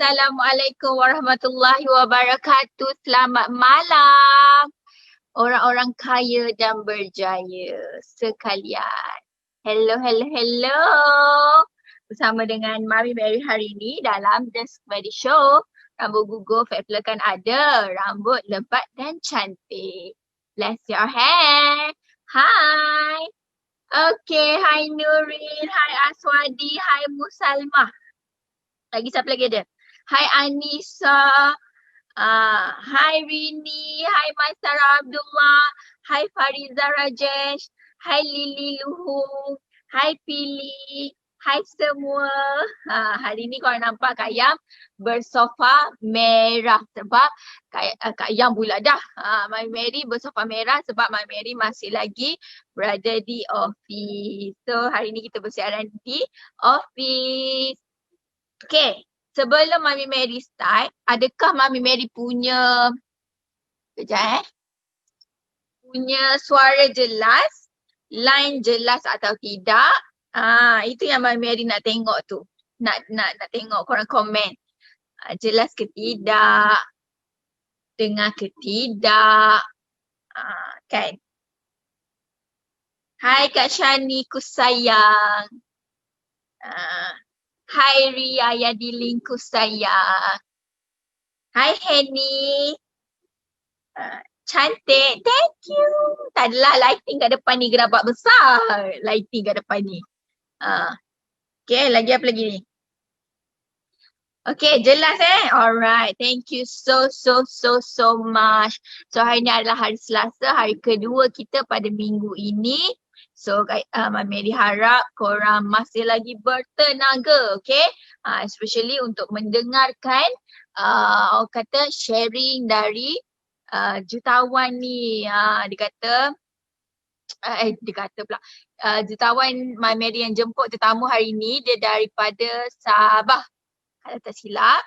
Assalamualaikum warahmatullahi wabarakatuh. Selamat malam orang-orang kaya dan berjaya sekalian. Hello, hello, hello. Bersama dengan Mami Mary hari ini dalam The Smeddy Show. Rambut gugur, fat kan ada. Rambut lebat dan cantik. Bless your hair. Hai. Okay, hai Nurin, hai Aswadi, hai Musalmah. Lagi siapa lagi ada? Hai Anissa, hai Rini, hai Maisara Abdullah, hai Fariza Rajesh, hai Lily Luhung, hai Pili, hai semua. Hari ni korang nampak Kak Yam bersofa merah sebab Kak Yam pula dah. My Mary bersofa merah sebab My Mary masih lagi berada di office. So hari ni kita bersiaran di office. Okay, sebelum Mami Mary start, adakah Mami Mary punya, punya suara jelas, line jelas atau tidak? Itu yang Mami Mary nak tengok tu. Nak tengok korang komen. Jelas ke tidak? Dengar ke tidak? Kan? Hai Kak Shani, ku sayang. Hai Ria Yadilin, ku sayang. Hai Henny. Cantik. Thank you. Tak adalah lighting kat depan ni gerabak besar. Lighting kat depan ni. Okay, lagi apa lagi ni? Okay, jelas Alright. Thank you so much. So hari ni adalah hari Selasa, hari kedua kita pada minggu ini. So Mami Mary harap korang masih lagi bertenaga, okay? Especially untuk mendengarkan orang kata sharing dari jutawan ni. Dia kata pula jutawan Mami Mary yang jemput tetamu hari ni dia daripada Sabah kalau tak silap.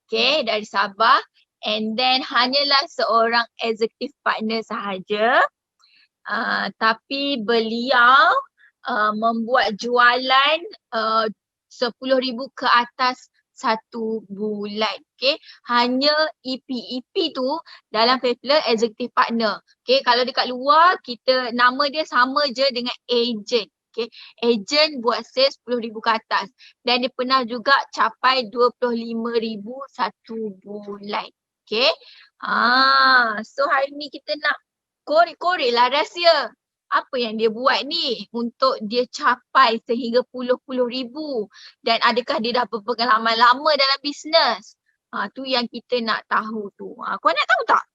Okay, dari Sabah. And then hanyalah seorang executive partner sahaja. Tapi beliau membuat jualan 10,000 ke atas satu bulan. Okay. Hanya EP tu dalam Faithful executive partner. Okay. Kalau dekat luar kita nama dia sama je dengan agent. Okay. Agent buat sales 10,000 ke atas. Dan dia pernah juga capai 25,000 satu bulan. Okay. So hari ni kita nak korek-korek lah rahsia. Apa yang dia buat ni untuk dia capai sehingga puluh-puluh ribu. Dan adakah dia dah berpengalaman lama dalam bisnes? Tu yang kita nak tahu tu. Korang nak tahu tak?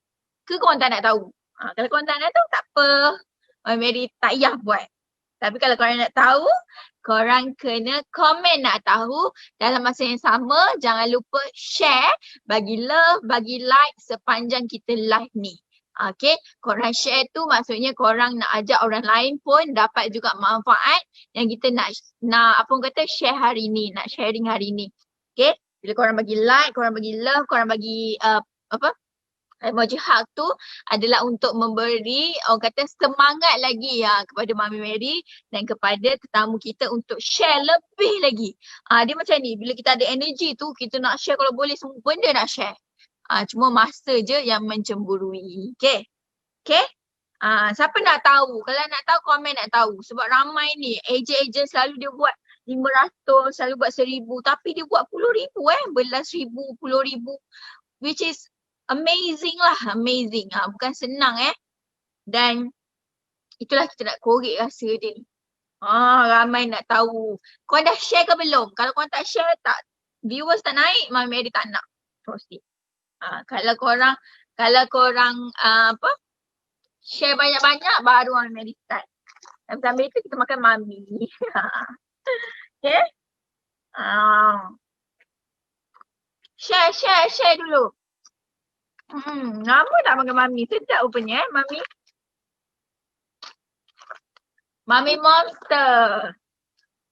Ke korang tak nak tahu? Kalau korang tak nak tahu tak apa. Mary tak payah buat. Tapi kalau korang nak tahu, korang kena komen nak tahu. Dalam masa yang sama, jangan lupa share, bagi love, bagi like sepanjang kita live ni. Okay, korang share tu maksudnya korang nak ajak orang lain pun dapat juga manfaat yang kita nak apa orang kata share hari ni, nak sharing hari ni. Okay, bila korang bagi like, korang bagi love, korang bagi emoji hug tu adalah untuk memberi orang kata semangat lagi kepada Mami Mary dan kepada tetamu kita untuk share lebih lagi. Dia macam ni, bila kita ada energy tu kita nak share kalau boleh semua benda nak share. Cuma masa je yang mencemburui. Okay. Okay. Siapa nak tahu? Kalau nak tahu, komen nak tahu. Sebab ramai ni, ejen-ejen selalu dia buat 500, selalu buat 1,000. Tapi dia buat puluh ribu belas ribu, 10,000. Which is amazing lah. Amazing. Bukan senang Dan itulah kita nak korek rasa dia ni. Ramai nak tahu. Korang dah share ke belum? Kalau korang tak share, viewers tak naik, Mami Mary tak nak. Proceed. Kalau korang share banyak-banyak baru Mami Mary start. Dan sambil itu kita makan Mami. Okay? Share dulu. Lama tak makan Mami. Sedap rupanya Mami. Mami Monster.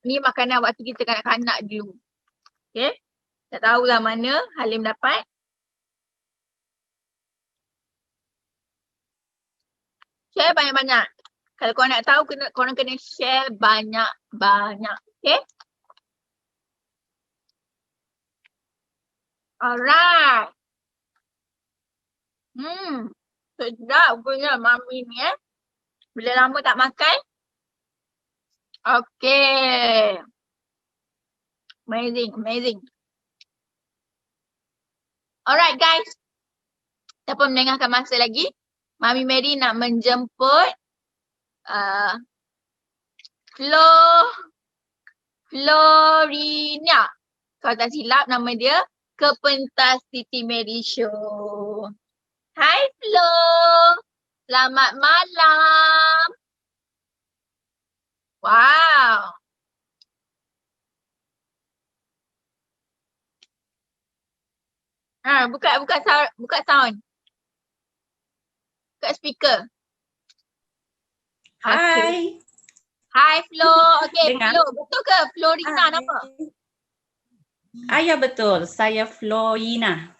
Ni makanan waktu kita kanak-kanak dulu. Okay? Tak tahulah mana Halim dapat. Share banyak-banyak. Kalau korang nak tahu, korang kena share banyak-banyak. Okay? Alright. Sedap punya mami ni Bila lama tak makan. Okay. Amazing, amazing. Alright guys. Tanpa melengahkan masa lagi, Mami Mary nak menjemput Florina. Kalau tak silap nama dia, ke pentas Siti Mary Show. Hai Flo. Selamat malam. Wow. Buka sound. Buka speaker. Hai. Okay. Hai Flo. Okay, Dengar. Flo. Betul ke Florina Hai. nama? Ya betul, saya Florina.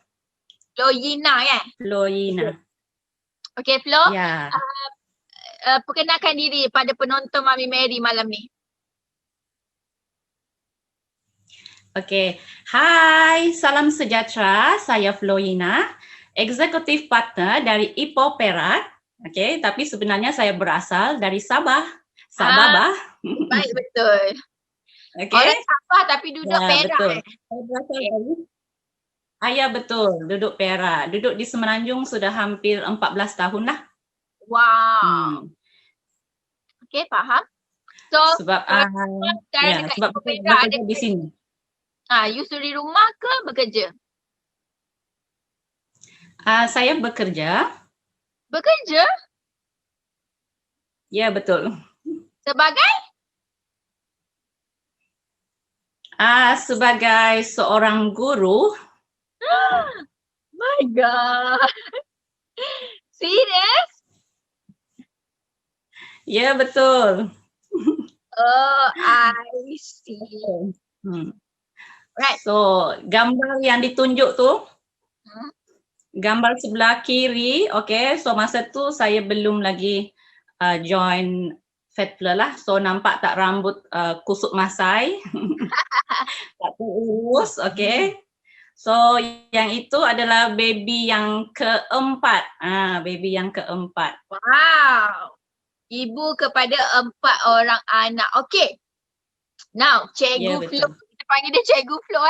Florina kan? Florina. Okay Flo. Ya. Perkenalkan diri pada penonton Mami Mary malam ni. Okey. Hai, salam sejahtera. Saya Florina, eksekutif partner dari Ipoh Perak. Okey, tapi sebenarnya saya berasal dari Sabah. Sabah, bah. Baik, betul. Okey. Orang Sabah tapi duduk Perak. Betul. Saya berasal dari ya betul, duduk Perak. Duduk di Semenanjung sudah hampir 14 tahun lah. Wow. Okay, faham. So, sebab sebab bekerja di sini. You suri rumah ke bekerja? Saya bekerja. Bekerja? Ya, betul. Sebagai? Sebagai seorang guru. My God. Serious? Ya, betul. Oh, I see. Right. So, gambar yang ditunjuk tu, gambar sebelah kiri, okay. So, masa tu saya belum lagi join Fatpler lah. So, nampak tak rambut kusut masai. Tak terurus, okay. So, yang itu adalah baby yang keempat. Baby yang keempat. Wow. Ibu kepada 4 orang anak. Okay. Now, Cikgu Flo. Kita panggil dia Cikgu Flo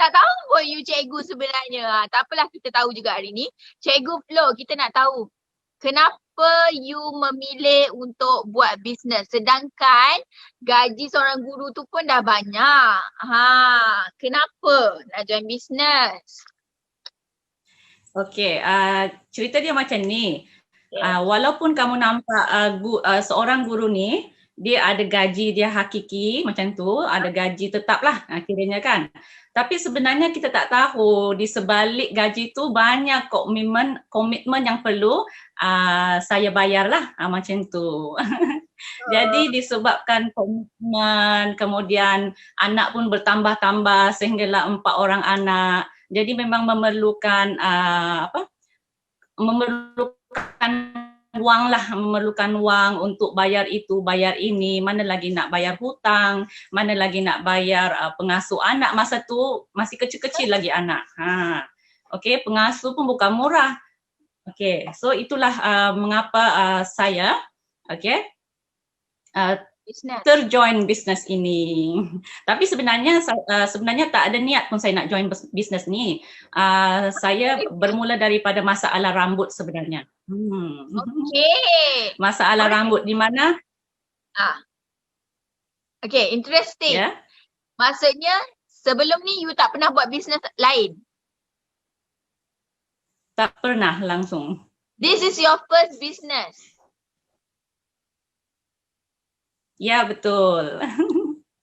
Tak tahu pun you cikgu sebenarnya. Tak apalah, kita tahu juga hari ni. Cikgu Flo, kita nak tahu. Kenapa you memilih untuk buat bisnes? Sedangkan gaji seorang guru tu pun dah banyak. Kenapa nak join bisnes? Okay, cerita dia macam ni. Walaupun kamu nampak seorang guru ni, dia ada gaji dia hakiki macam tu, ada gaji tetap lah kiranya kan. Tapi sebenarnya kita tak tahu di sebalik gaji tu banyak komitmen yang perlu saya bayar lah macam tu. Jadi disebabkan komitmen, kemudian anak pun bertambah-tambah sehinggalah 4 orang anak. Jadi memang memerlukan memerlukan wang untuk bayar itu, bayar ini, mana lagi nak bayar hutang, mana lagi nak bayar pengasuh anak. Masa tu masih kecil-kecil lagi anak. Okey, pengasuh pun bukan murah. Okey, so itulah mengapa saya terjoin bisnes ini. Tapi sebenarnya tak ada niat pun saya nak join bisnes ni. Saya bermula daripada masalah rambut sebenarnya. Okay. Masalah rambut di mana? Okay, interesting. Maksudnya sebelum ni you tak pernah buat bisnes lain? Tak pernah langsung. This is your first business? Ya, betul.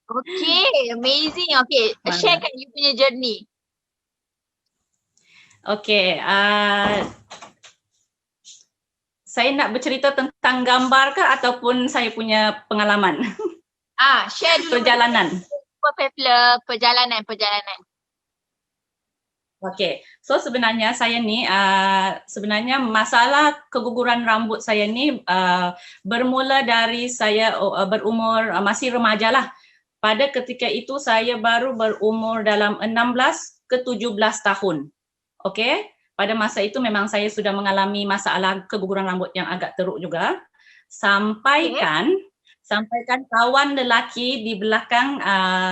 Okay, amazing. Okay, sharekan you punya journey. Okay, saya nak bercerita tentang gambar ke ataupun saya punya pengalaman? Share dulu. Perjalanan. Okay, so sebenarnya saya ni, sebenarnya masalah keguguran rambut saya ni bermula dari saya berumur masih remaja lah. Pada ketika itu saya baru berumur dalam 16 ke 17 tahun. Okey, pada masa itu memang saya sudah mengalami masalah keguguran rambut yang agak teruk juga. Sampaikan kawan lelaki di belakang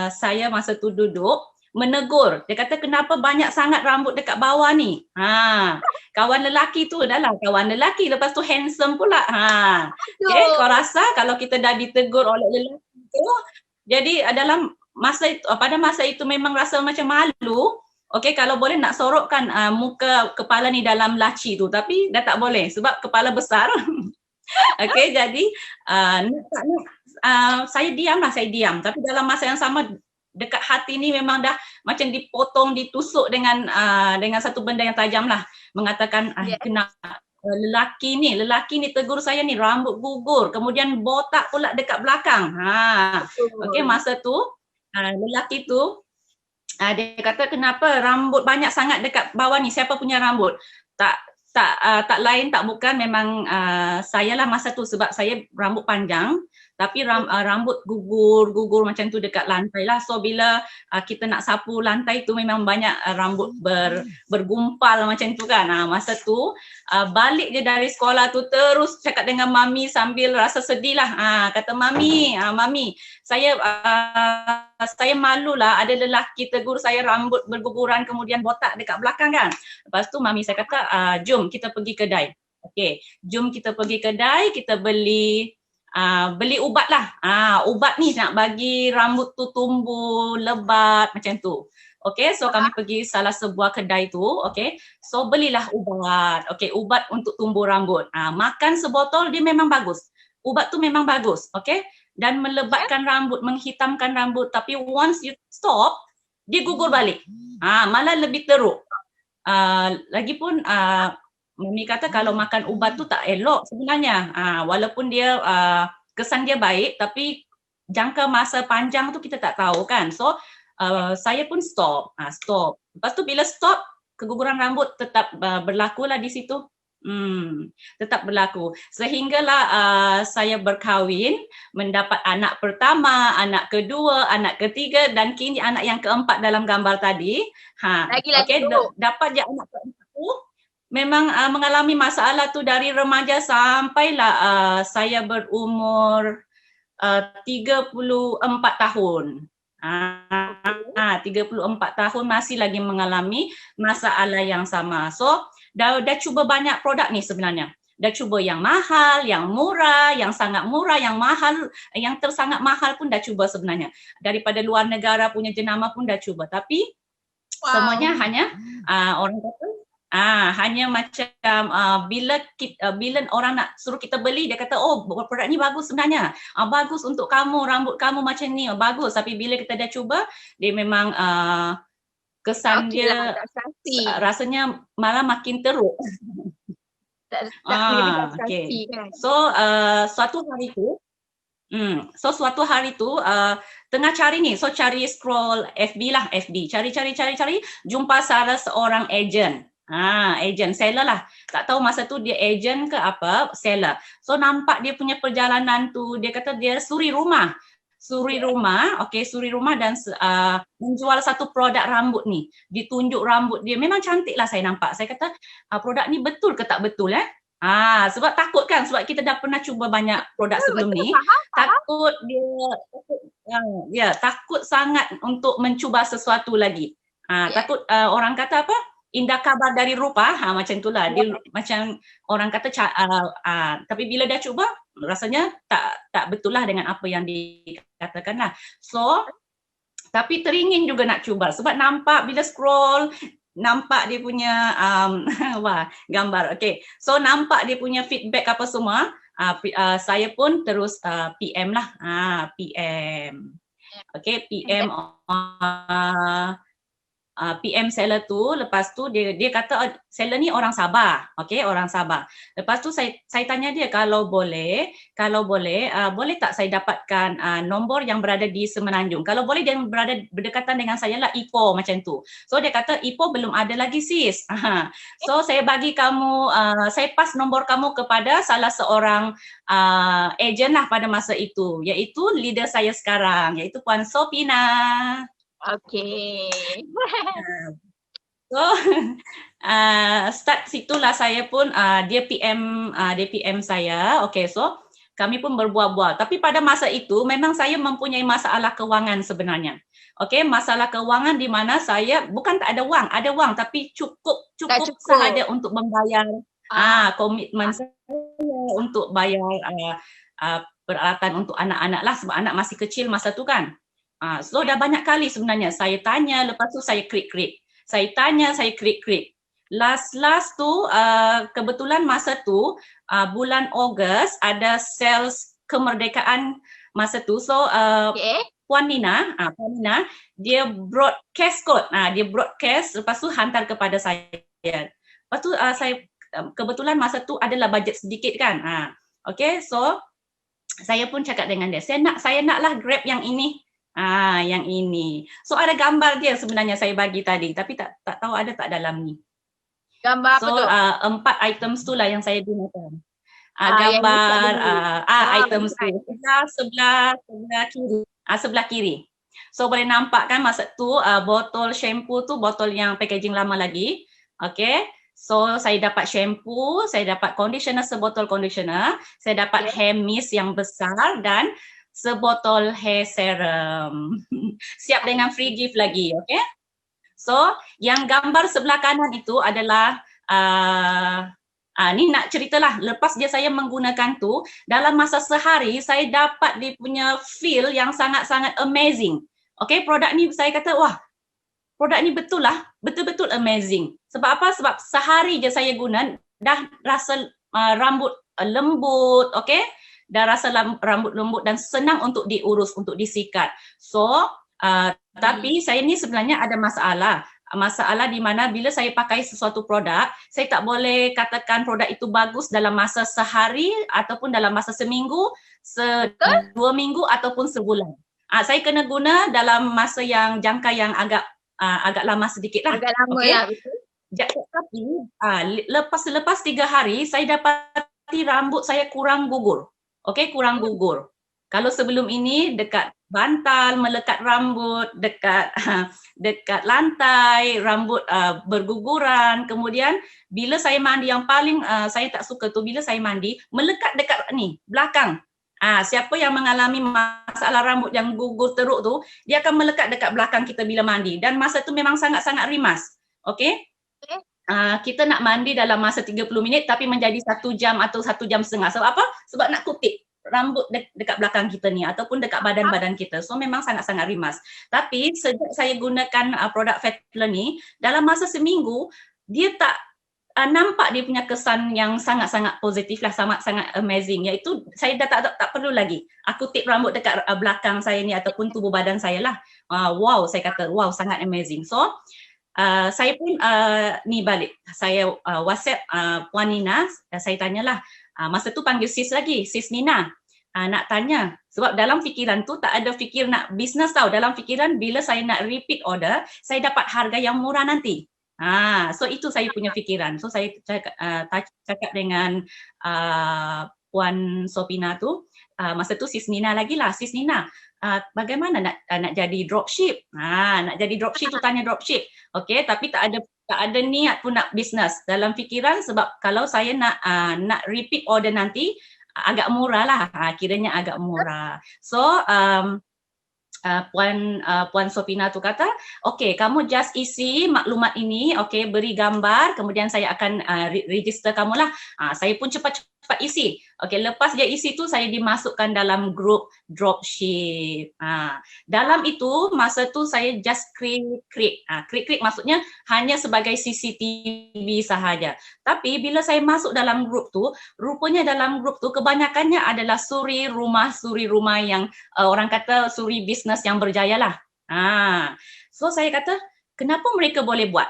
saya masa tu duduk menegur. Dia kata kenapa banyak sangat rambut dekat bawah ni? Kawan lelaki tu adalah kawan lelaki, lepas tu handsome pula. Okey, kau rasa kalau kita dah ditegur oleh lelaki tu, jadi dalam masa itu, pada masa itu memang rasa macam malu. Okey, kalau boleh nak sorokkan muka kepala ni dalam laci tu, tapi dah tak boleh sebab kepala besar. Okey, jadi saya diam. Tapi dalam masa yang sama dekat hati ni memang dah macam dipotong, ditusuk dengan satu benda yang tajam lah. Mengatakan kenapa lelaki ni tegur saya ni rambut gugur, kemudian botak pula dekat belakang. Okey, masa tu lelaki tu dia kata kenapa rambut banyak sangat dekat bawah ni, siapa punya rambut? Tak lain tak bukan memang saya lah masa tu, sebab saya rambut panjang tapi rambut gugur macam tu dekat lantai lah. So bila kita nak sapu lantai tu memang banyak rambut bergumpal macam tu kan. Masa tu balik je dari sekolah tu terus cakap dengan mami sambil rasa sedih lah. Kata mami, saya malu lah ada lelaki tegur saya rambut berguguran kemudian botak dekat belakang kan. Lepas tu mami saya kata jom kita pergi kedai. Okey, jom kita pergi kedai, kita beli ubat lah. Ubat ni nak bagi rambut tu tumbuh lebat macam tu. Okey, so kami pergi salah sebuah kedai tu. Okey, so belilah ubat. Okey, ubat untuk tumbuh rambut. Makan sebotol dia memang bagus. Ubat tu memang bagus. Okey, dan melebatkan rambut, menghitamkan rambut. Tapi once you stop, dia gugur balik. Malah lebih teruk. Lagipun Mami kata kalau makan ubat tu tak elok sebenarnya. Walaupun dia kesan dia baik, tapi jangka masa panjang tu kita tak tahu kan. So saya pun stop. Lepas tu bila stop, keguguran rambut tetap berlaku lah di situ. Tetap berlaku. Sehinggalah saya berkahwin, mendapat anak pertama, anak kedua, anak ketiga dan kini anak yang keempat dalam gambar tadi. Okey, dapat je anak keempat tu. Memang mengalami masalah tu dari remaja sampailah saya berumur 34 tahun. 34 tahun masih lagi mengalami masalah yang sama. So dah cuba banyak produk ni sebenarnya. Dah cuba yang mahal, yang murah, yang sangat murah, yang mahal, yang tersangat mahal pun dah cuba sebenarnya. Daripada luar negara punya jenama pun dah cuba. Tapi semuanya hanya orang kata hanya macam bila orang nak suruh kita beli, dia kata oh produk ni bagus sebenarnya, bagus untuk kamu, rambut kamu macam ni, bagus. Tapi bila kita dah cuba, dia memang kesan dia rasanya malah makin teruk. Okay. So suatu hari tu tengah cari ni, so cari scroll FB lah, cari jumpa salah seorang agent. Agent, seller lah. Tak tahu masa tu dia agent ke apa, seller. So nampak dia punya perjalanan tu, dia kata dia suri rumah, dan menjual satu produk rambut ni. Ditunjuk rambut dia, memang cantik lah saya nampak. Saya kata produk ni betul ke tak betul sebab takut kan, sebab kita dah pernah cuba banyak produk sebelum ni. Takut dia, takut sangat untuk mencuba sesuatu lagi. Takut orang kata apa? Indah kabar dari rupa, macam itulah. Dia macam orang kata tapi bila dah cuba rasanya tak betul lah dengan apa yang dikatakan lah. So tapi teringin juga nak cuba sebab nampak bila scroll, nampak dia punya gambar. Okay, so nampak dia punya feedback apa semua. Saya pun terus PM lah, PM. Okay, PM PM seller tu. Lepas tu dia kata seller ni orang Sabah. Okey, orang Sabah. Lepas tu saya tanya dia kalau boleh boleh tak saya dapatkan nombor yang berada di Semenanjung. Kalau boleh dia berada berdekatan dengan saya lah, Ipoh macam tu. So dia kata Ipoh belum ada lagi sis. So saya bagi kamu saya pas nombor kamu kepada salah seorang agent lah pada masa itu, iaitu leader saya sekarang, iaitu Puan Sopina. Okay. So start situlah saya pun dia PM saya. Okay, so kami pun berbual-bual. Tapi pada masa itu memang saya mempunyai masalah kewangan sebenarnya. Okay, masalah kewangan di mana saya bukan tak ada wang, ada wang tapi cukup sahaja untuk membayar komitmen saya untuk bayar peralatan untuk anak-anak lah sebab anak masih kecil masa tu kan. So dah banyak kali sebenarnya saya tanya, lepas tu saya klik-klik. Saya tanya, saya klik-klik. Last tu kebetulan masa tu bulan Ogos ada sales kemerdekaan masa tu. So Puan Nina dia broadcast code. Dia broadcast lepas tu hantar kepada saya. Lepas tu saya kebetulan masa tu adalah bajet sedikit kan. Okay, so saya pun cakap dengan dia, saya naklah Grab yang ini. Yang ini. So ada gambar dia sebenarnya saya bagi tadi tapi tak tahu ada tak dalam ni. Gambar apa tu? 4 items tu lah yang saya gunakan. Gambar items tu sebelah kiri. So boleh nampak kan masa tu botol shampoo tu botol yang packaging lama lagi. Okay. So saya dapat shampoo, saya dapat conditioner sebotol conditioner, saya dapat hair mist yang besar dan sebotol hair serum. Siap dengan free gift lagi, okay? So, yang gambar sebelah kanan itu adalah ni nak ceritalah lepas dia saya menggunakan tu dalam masa sehari saya dapat dia punya feel yang sangat-sangat amazing. Okay, produk ni saya kata wah, produk ni betul-betul amazing. Sebab apa? Sebab sehari je saya guna dah rasa rambut lembut, okay? Dah rasa rambut lembut dan senang untuk diurus, untuk disikat. So, tapi saya ni sebenarnya ada masalah di mana bila saya pakai sesuatu produk, saya tak boleh katakan produk itu bagus dalam masa sehari ataupun dalam masa seminggu, 2 minggu ataupun sebulan. Saya kena guna dalam masa yang jangka yang agak lama sedikit lah. Agak lama lah, betul. Tapi lepas 3 hari saya dapati rambut saya kurang gugur. Okay, kurang gugur. Kalau sebelum ini dekat bantal, melekat rambut, dekat lantai, rambut berguguran. Kemudian bila saya mandi yang paling saya tak suka tu bila saya mandi melekat dekat ni belakang. Siapa yang mengalami masalah rambut yang gugur teruk tu, dia akan melekat dekat belakang kita bila mandi dan masa tu memang sangat-sangat rimas. Okay? Kita nak mandi dalam masa 30 minit tapi menjadi 1 jam atau 1 jam setengah. Sebab apa? Sebab nak kutip rambut dekat belakang kita ni ataupun dekat badan-badan kita. So memang sangat-sangat rimas. Tapi sejak saya gunakan produk Fatler ni, dalam masa seminggu dia tak nampak dia punya kesan yang sangat-sangat positif lah, sangat-sangat amazing. Iaitu saya dah tak perlu lagi aku tip rambut dekat belakang saya ni ataupun tubuh badan saya lah. Wow, saya kata wow, sangat amazing. So saya pun ni balik, saya WhatsApp Puan Nina, saya tanyalah, masa tu panggil sis lagi, sis Nina, nak tanya, sebab dalam fikiran tu tak ada fikir nak bisnes tau, dalam fikiran bila saya nak repeat order, saya dapat harga yang murah nanti. So itu saya punya fikiran. So saya cakap dengan Puan Sopina tu, masa tu sis Nina lagi lah, sis Nina, bagaimana nak jadi dropship? Nak jadi dropship tu tanya dropship. Okey, tapi tak ada niat pun nak bisnes dalam fikiran sebab kalau saya nak repeat order nanti agak murah lah, kiranya agak murah. So Puan Sopina tu kata, okey, kamu just isi maklumat ini, okey, beri gambar, kemudian saya akan register kamu lah. Saya pun cepat isi. Okey, lepas dia isi tu saya dimasukkan dalam grup dropship. Dalam itu masa tu saya just klik maksudnya hanya sebagai CCTV sahaja. Tapi bila saya masuk dalam grup tu, rupanya dalam grup tu kebanyakannya adalah suri rumah yang orang kata suri bisnes yang berjaya lah. So saya kata, kenapa mereka boleh buat?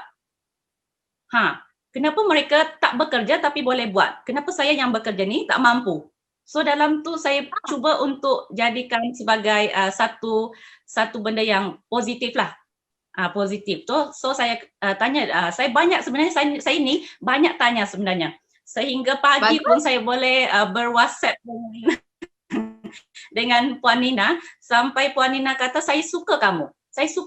Kenapa mereka tak bekerja tapi boleh buat? Kenapa saya yang bekerja ni tak mampu? So dalam tu saya cuba untuk jadikan sebagai satu benda yang positif lah. Positif tu. So saya tanya, saya banyak sebenarnya, saya ni banyak tanya sebenarnya. Sehingga pagi pun saya boleh ber-WhatsApp dengan Puan Nina sampai Puan Nina kata, saya suka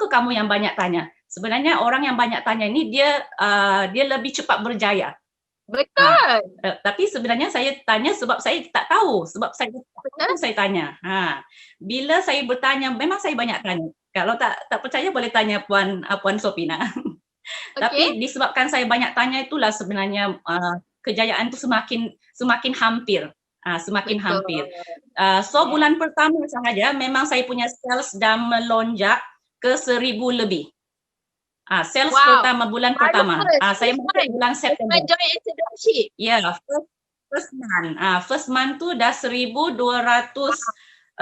kamu yang banyak tanya. Sebenarnya orang yang banyak tanya ni dia lebih cepat berjaya. Betul. Tapi sebenarnya saya tanya sebab saya tak tahu, sebab saya tahu saya tanya. Bila saya bertanya, memang saya banyak tanya. Kalau tak percaya boleh tanya Puan Sopina. Tapi disebabkan saya banyak tanya itulah sebenarnya kejayaan itu semakin hampir. Semakin hampir. So bulan pertama sahaja memang saya punya sales dah melonjak ke 1,000 lebih. Sales pertama, bulan pertama. Saya masuk bulan September. Join as a dropship. First month. First month tu dah 1,200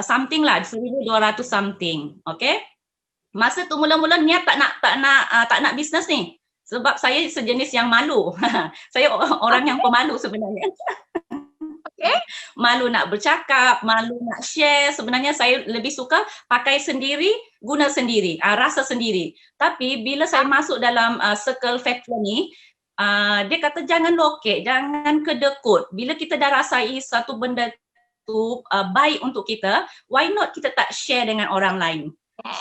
something lah, 1,200 something. Okay. Masa tu mula-mula niat tak nak bisnes ni. Sebab saya sejenis yang malu. Saya orang yang pemalu sebenarnya. Malu nak bercakap, malu nak share. Sebenarnya saya lebih suka pakai sendiri, guna sendiri, rasa sendiri. Tapi bila saya masuk dalam circle factor ni, dia kata jangan lokek, jangan kedekut. Bila kita dah rasai satu benda tu baik untuk kita, why not kita tak share dengan orang lain?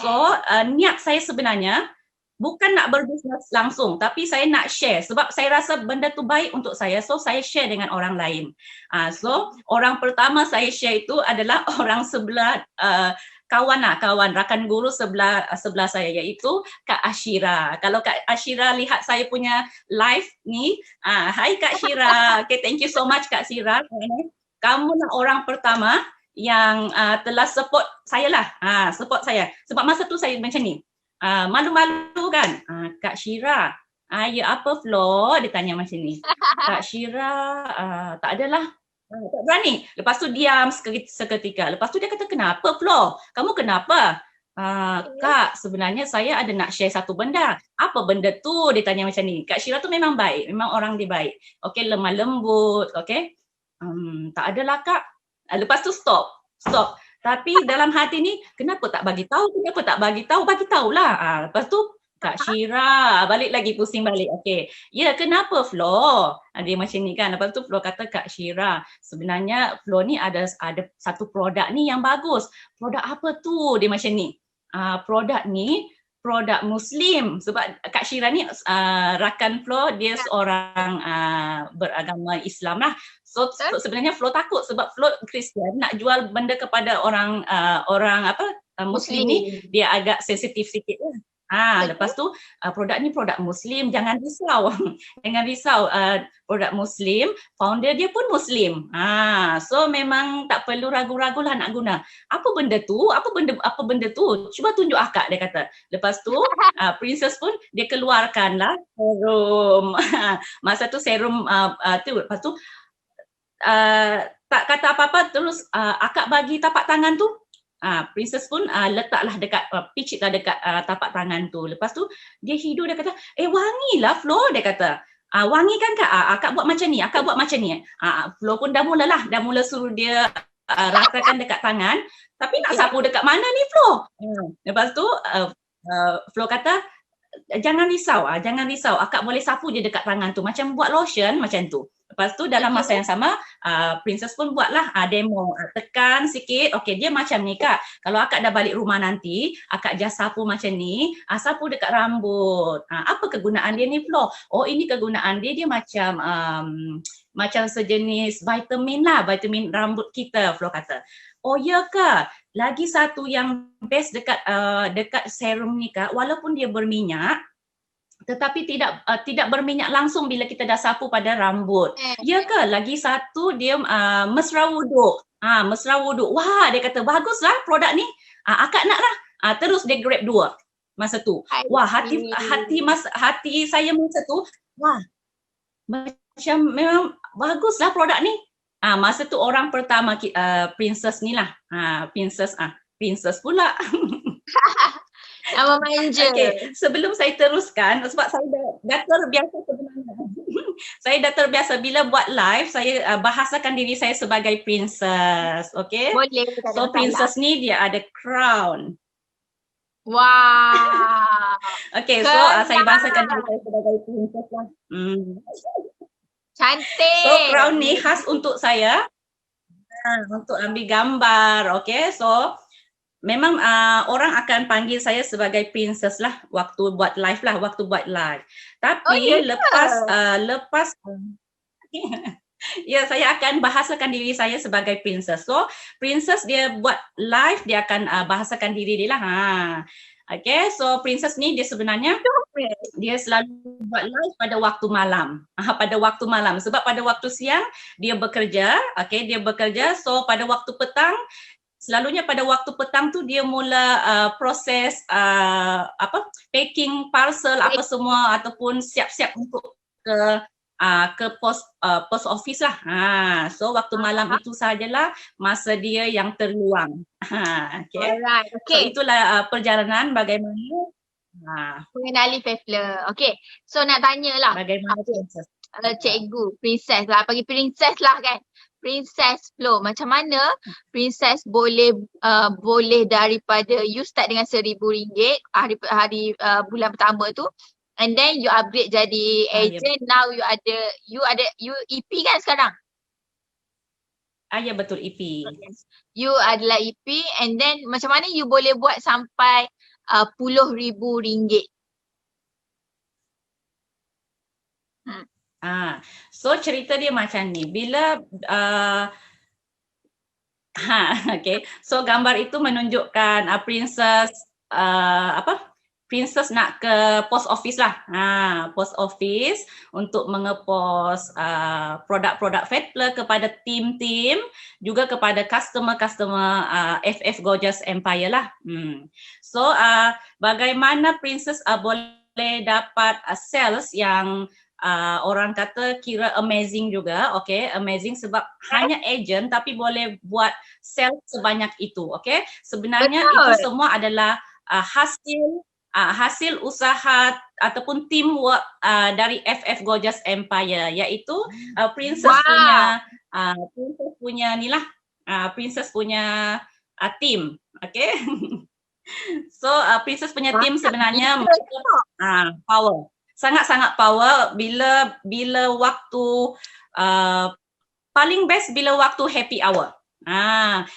So niat saya sebenarnya bukan nak berbisnes langsung, tapi saya nak share sebab saya rasa benda tu baik untuk saya, so saya share dengan orang lain. So orang pertama saya share itu adalah orang sebelah, kawan rakan guru sebelah saya, iaitu Kak Ashira. Kalau Kak Ashira lihat saya punya live ni, hai Kak Ashira. Okay, thank you so much Kak Ashira. Kamu lah orang pertama yang telah support saya lah, support saya. Sebab masa tu saya macam ni, malu-malu kan. Kak Shira, ya apa Flo? Dia tanya macam ni. Kak Shira, tak adalah, tak berani. Lepas tu diam seketika. Lepas tu dia kata, kenapa Flo? Kamu kenapa? Kak, sebenarnya saya ada nak share satu benda. Apa benda tu? Dia tanya macam ni. Kak Shira tu memang baik, memang orang dia baik. Okay, lemah lembut, okay. Tak adalah Kak. Lepas tu stop. Tapi dalam hati ni, kenapa tak bagi tahu? Bagi tahulah. Lepas tu Kak Shira balik lagi, pusing balik. Okey. Ya, kenapa Flo? Dia macam ni kan. Lepas tu Flo kata, Kak Shira, sebenarnya Flo ni ada satu produk ni yang bagus. Produk apa tu? Dia macam ni. Produk ni produk Muslim. Sebab Kak Shira ni rakan Flo, dia seorang beragama Islam lah. So sebenarnya Flo takut sebab Flo Kristian, nak jual benda kepada orang Muslim ni dia agak sensitif sikit lah. Lepas tu produk ni produk Muslim, jangan risau. Jangan risau, produk Muslim, founder dia pun Muslim. So memang tak perlu ragu-ragu lah nak guna. Apa benda tu? Cuba tunjuk akak, dia kata. Lepas tu Princess pun dia keluarkan lah serum. Masa tu serum tu, lepas tu tak kata apa-apa, terus akak bagi tapak tangan tu. Princess pun letaklah dekat, picitlah dekat tapak tangan tu. Lepas tu dia hidu, dia kata, wangilah Flo, dia kata. Wangi kan Kak? Akak buat macam ni, Flo pun dah mula suruh dia rasakan dekat tangan. Tapi nak sapu dekat mana ni Flo? Lepas tu Flo kata, jangan risau, akak boleh sapu je dekat tangan tu, macam buat lotion macam tu. Lepas tu dalam masa yang sama, Princess pun buatlah demo, tekan sikit. Okey, dia macam ni Kak. Kalau akak dah balik rumah nanti, akak just sapu macam ni, sapu dekat rambut. Apa kegunaan dia ni Flo? Oh, ini kegunaan dia macam sejenis vitamin lah, vitamin rambut kita, Flo kata. Oh ya Kak, lagi satu yang best dekat serum ni Kak, walaupun dia berminyak, tetapi tidak berminyak langsung bila kita dah sapu pada rambut. Ya ke? Lagi satu dia mesra wuduk. Mesra wuduk. Wah, dia kata baguslah produk ni. Akak nak lah. Terus dia grab 2 masa tu. Wah, hati saya masa tu, wah, macam memang baguslah produk ni. Masa tu orang pertama Princess ni lah. Princess pula. Nama manja. Okay, sebelum saya teruskan, sebab saya dah terbiasa sebenarnya. Saya dah terbiasa bila buat live, saya bahasakan diri saya sebagai Princess. Okay? Boleh. So Princess ni dia ada crown. Wow. Okay, so saya bahasakan diri saya sebagai Princess lah. Cantik. So crown ni khas untuk saya, untuk ambil gambar. Okay, so memang orang akan panggil saya sebagai princess lah waktu buat live lah, waktu buat live. Tapi lepas ya, saya akan bahasakan diri saya sebagai princess. So, princess dia buat live, dia akan bahasakan diri dia lah. Okay, so princess ni dia sebenarnya dia selalu buat live pada waktu malam. Pada waktu malam. Sebab pada waktu siang dia bekerja. Okay, dia bekerja. So, pada waktu petang, selalunya pada waktu petang tu dia mula proses packing parcel apa semua ataupun siap-siap untuk ke post office lah. So waktu malam itu sajalah masa dia yang terluang. Okay. Alright, okay. So itulah perjalanan bagaimana mengenali Fefla. Okay, so nak tanyalah. Bagaimana princess? Cikgu, princess lah. Panggil princess lah kan. Princess Flow. Macam mana princess boleh daripada you start dengan RM1,000 hari bulan pertama tu, and then you upgrade jadi agent. Now you EP kan sekarang? Ya betul, EP. You adalah EP, and then macam mana you boleh buat sampai RM10,000? So cerita dia macam ni. Bila okay. So gambar itu menunjukkan princess princess nak ke post office lah. Post office untuk mengepos produk-produk Fefla kepada tim-tim, juga kepada customer-customer FF Gorgeous Empire lah. So bagaimana princess boleh dapat sales yang orang kata kira amazing juga, okay, amazing sebab hanya agent tapi boleh buat sales sebanyak itu, okay. Sebenarnya itu semua adalah hasil usaha ataupun teamwork dari FF Gorgeous Empire, iaitu princess punya ni lah, princess punya team, okay. So princess punya team sebenarnya power. Sangat-sangat power bila waktu paling best bila waktu happy hour.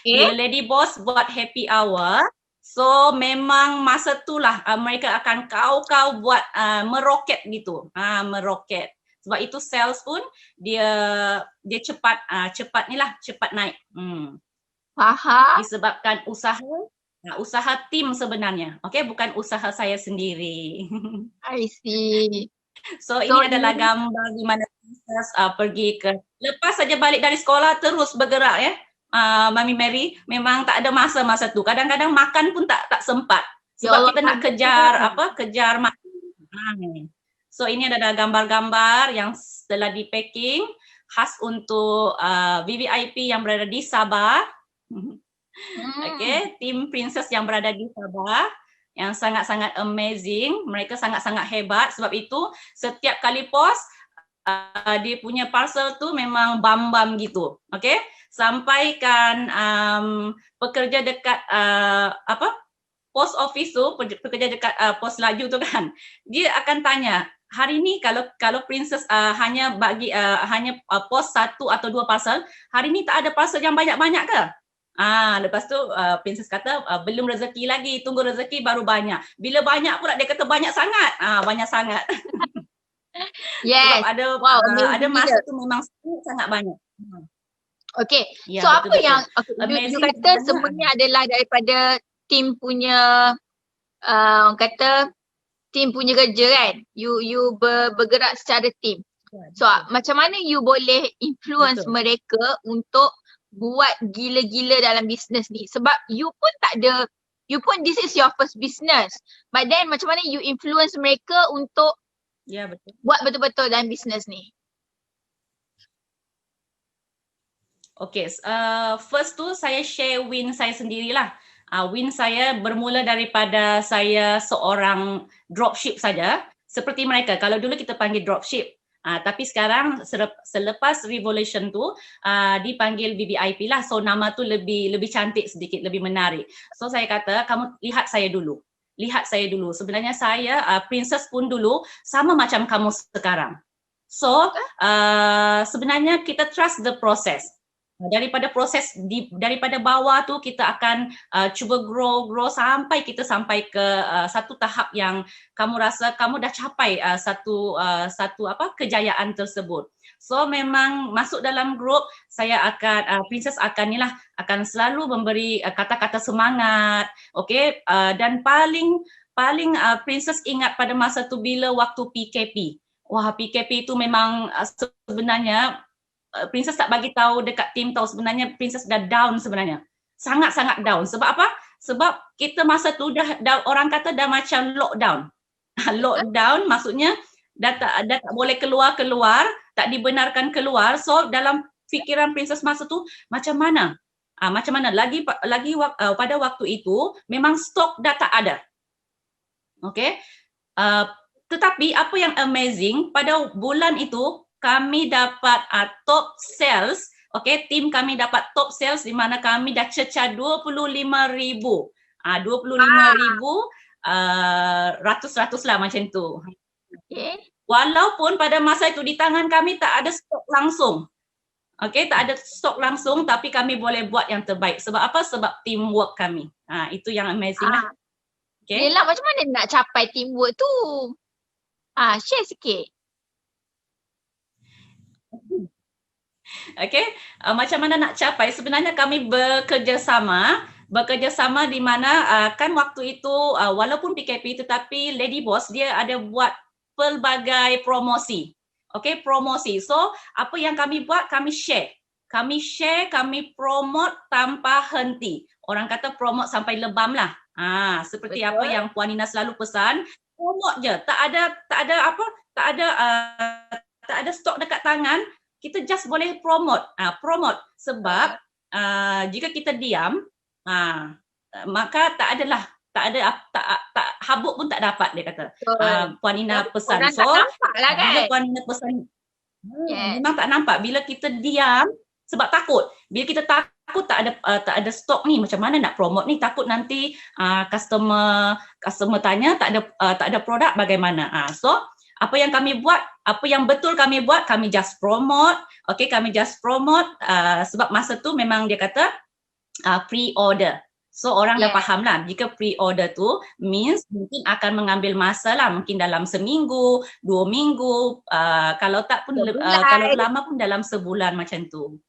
Bila Lady Boss buat happy hour, so memang masa itulah mereka akan kau buat meroket gitu. Meroket. Sebab itu sales pun dia cepat naik. Faham. Disebabkan usaha tim sebenarnya, okay, bukan usaha saya sendiri. I see. So ini adalah gambar di mana princess pergi ke, lepas saja balik dari sekolah terus bergerak ya. Mami Mary memang tak ada masa tu. Kadang-kadang makan pun tak sempat. Sebab kita nak kejar makan. So ini adalah gambar-gambar yang telah di packing khas untuk VVIP yang berada di Sabah. Okay, tim princess yang berada di Sabah yang sangat-sangat amazing, mereka sangat-sangat hebat. Sebab itu setiap kali post dia punya parcel tu memang bam-bam gitu, okay. Sampaikan pekerja dekat post office tu, pekerja dekat pos laju tu kan, dia akan tanya, hari ni kalau princess hanya post 1 atau 2 parcel, hari ni tak ada parcel yang banyak-banyak ke? Lepas tu princess kata belum rezeki lagi, tunggu rezeki baru banyak. Bila banyak pula dia kata banyak sangat. Banyak sangat. Yes. Sebab ada masa tu memang sangat banyak. Okay. Ya, so betul, apa yang you kata semuanya adalah daripada tim punya tim punya kerja kan? You bergerak secara tim. So macam mana you boleh influence mereka untuk buat gila-gila dalam bisnes ni? Sebab you pun this is your first business. But then macam mana you influence mereka untuk buat betul-betul dalam bisnes ni? Okay, first tu saya share win saya sendirilah. Win saya bermula daripada saya seorang dropship saja. Seperti mereka, kalau dulu kita panggil dropship. Tapi sekarang selepas revolution tu dipanggil VVIP lah. So nama tu lebih cantik sedikit, lebih menarik. So saya kata kamu lihat saya dulu. Lihat saya dulu. Sebenarnya saya princess pun dulu sama macam kamu sekarang. So sebenarnya kita trust the process. Daripada proses daripada bawah tu kita akan cuba grow sampai kita sampai ke satu tahap yang kamu rasa kamu dah capai satu kejayaan tersebut. So memang masuk dalam grup, saya akan Princess akan selalu memberi kata-kata semangat, okey, dan paling Princess ingat pada masa tu bila waktu PKP. Wah, PKP itu memang sebenarnya Princess tak bagi tahu dekat tim tahu, sebenarnya Princess dah down sebenarnya. Sangat-sangat down. Sebab apa? Sebab kita masa tu dah orang kata dah macam lockdown. Lockdown maksudnya dah tak boleh keluar, tak dibenarkan keluar. So dalam fikiran Princess masa tu macam mana? Macam mana? Lagi pada waktu itu memang stok dah tak ada. Okey. Tetapi apa yang amazing pada bulan itu kami dapat top sales, okey, tim kami dapat top sales di mana kami dah cecah 25,000. 25,000 ratus lah macam tu. Okay. Walaupun pada masa itu di tangan kami tak ada stok langsung. Okey, tak ada stok langsung tapi kami boleh buat yang terbaik. Sebab apa? Sebab teamwork kami. Itu yang amazing lah. Okay. Yelah, macam mana nak capai teamwork tu? Share sikit. Okey, macam mana nak capai? Sebenarnya kami bekerjasama di mana kan waktu itu walaupun PKP tetapi Lady Boss dia ada buat pelbagai promosi. Okey, promosi. So, apa yang kami buat, kami share, kami promote tanpa henti. Orang kata promote sampai lebam lah. Seperti Betul. Apa yang Puan Nina selalu pesan, promote je. Tak ada stok dekat tangan, kita just boleh promote. Sebab jika kita diam, maka tak ada habuk pun tak dapat, dia kata. Puan Nina pesan. So, bila Puan Nina pesan, memang tak nampak. Bila kita diam, sebab takut. Bila kita takut tak ada stok ni, macam mana nak promote ni? Takut nanti customer tanya tak ada produk, bagaimana? So, apa yang kami buat, apa yang betul kami buat, kami just promote. Okay, kami just promote sebab masa tu memang dia kata pre-order. So orang dah faham lah, jika pre-order tu means mungkin akan mengambil masa lah, mungkin dalam seminggu, 2 minggu, kalau tak pun kalau lama pun dalam sebulan macam tu.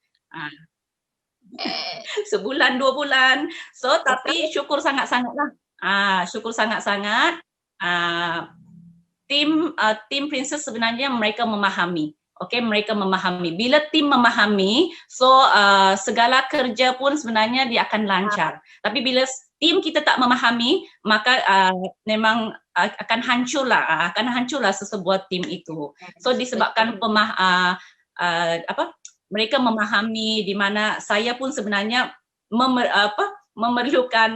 Sebulan, 2 bulan. So tapi syukur sangat-sangat lah. Syukur sangat-sangat. Tim Princess sebenarnya mereka memahami. Okey, mereka memahami. Bila tim memahami, so segala kerja pun sebenarnya dia akan lancar. Tapi bila tim kita tak memahami, maka memang akan hancurlah sesebuah tim itu. So disebabkan mereka memahami, di mana saya pun sebenarnya memerlukan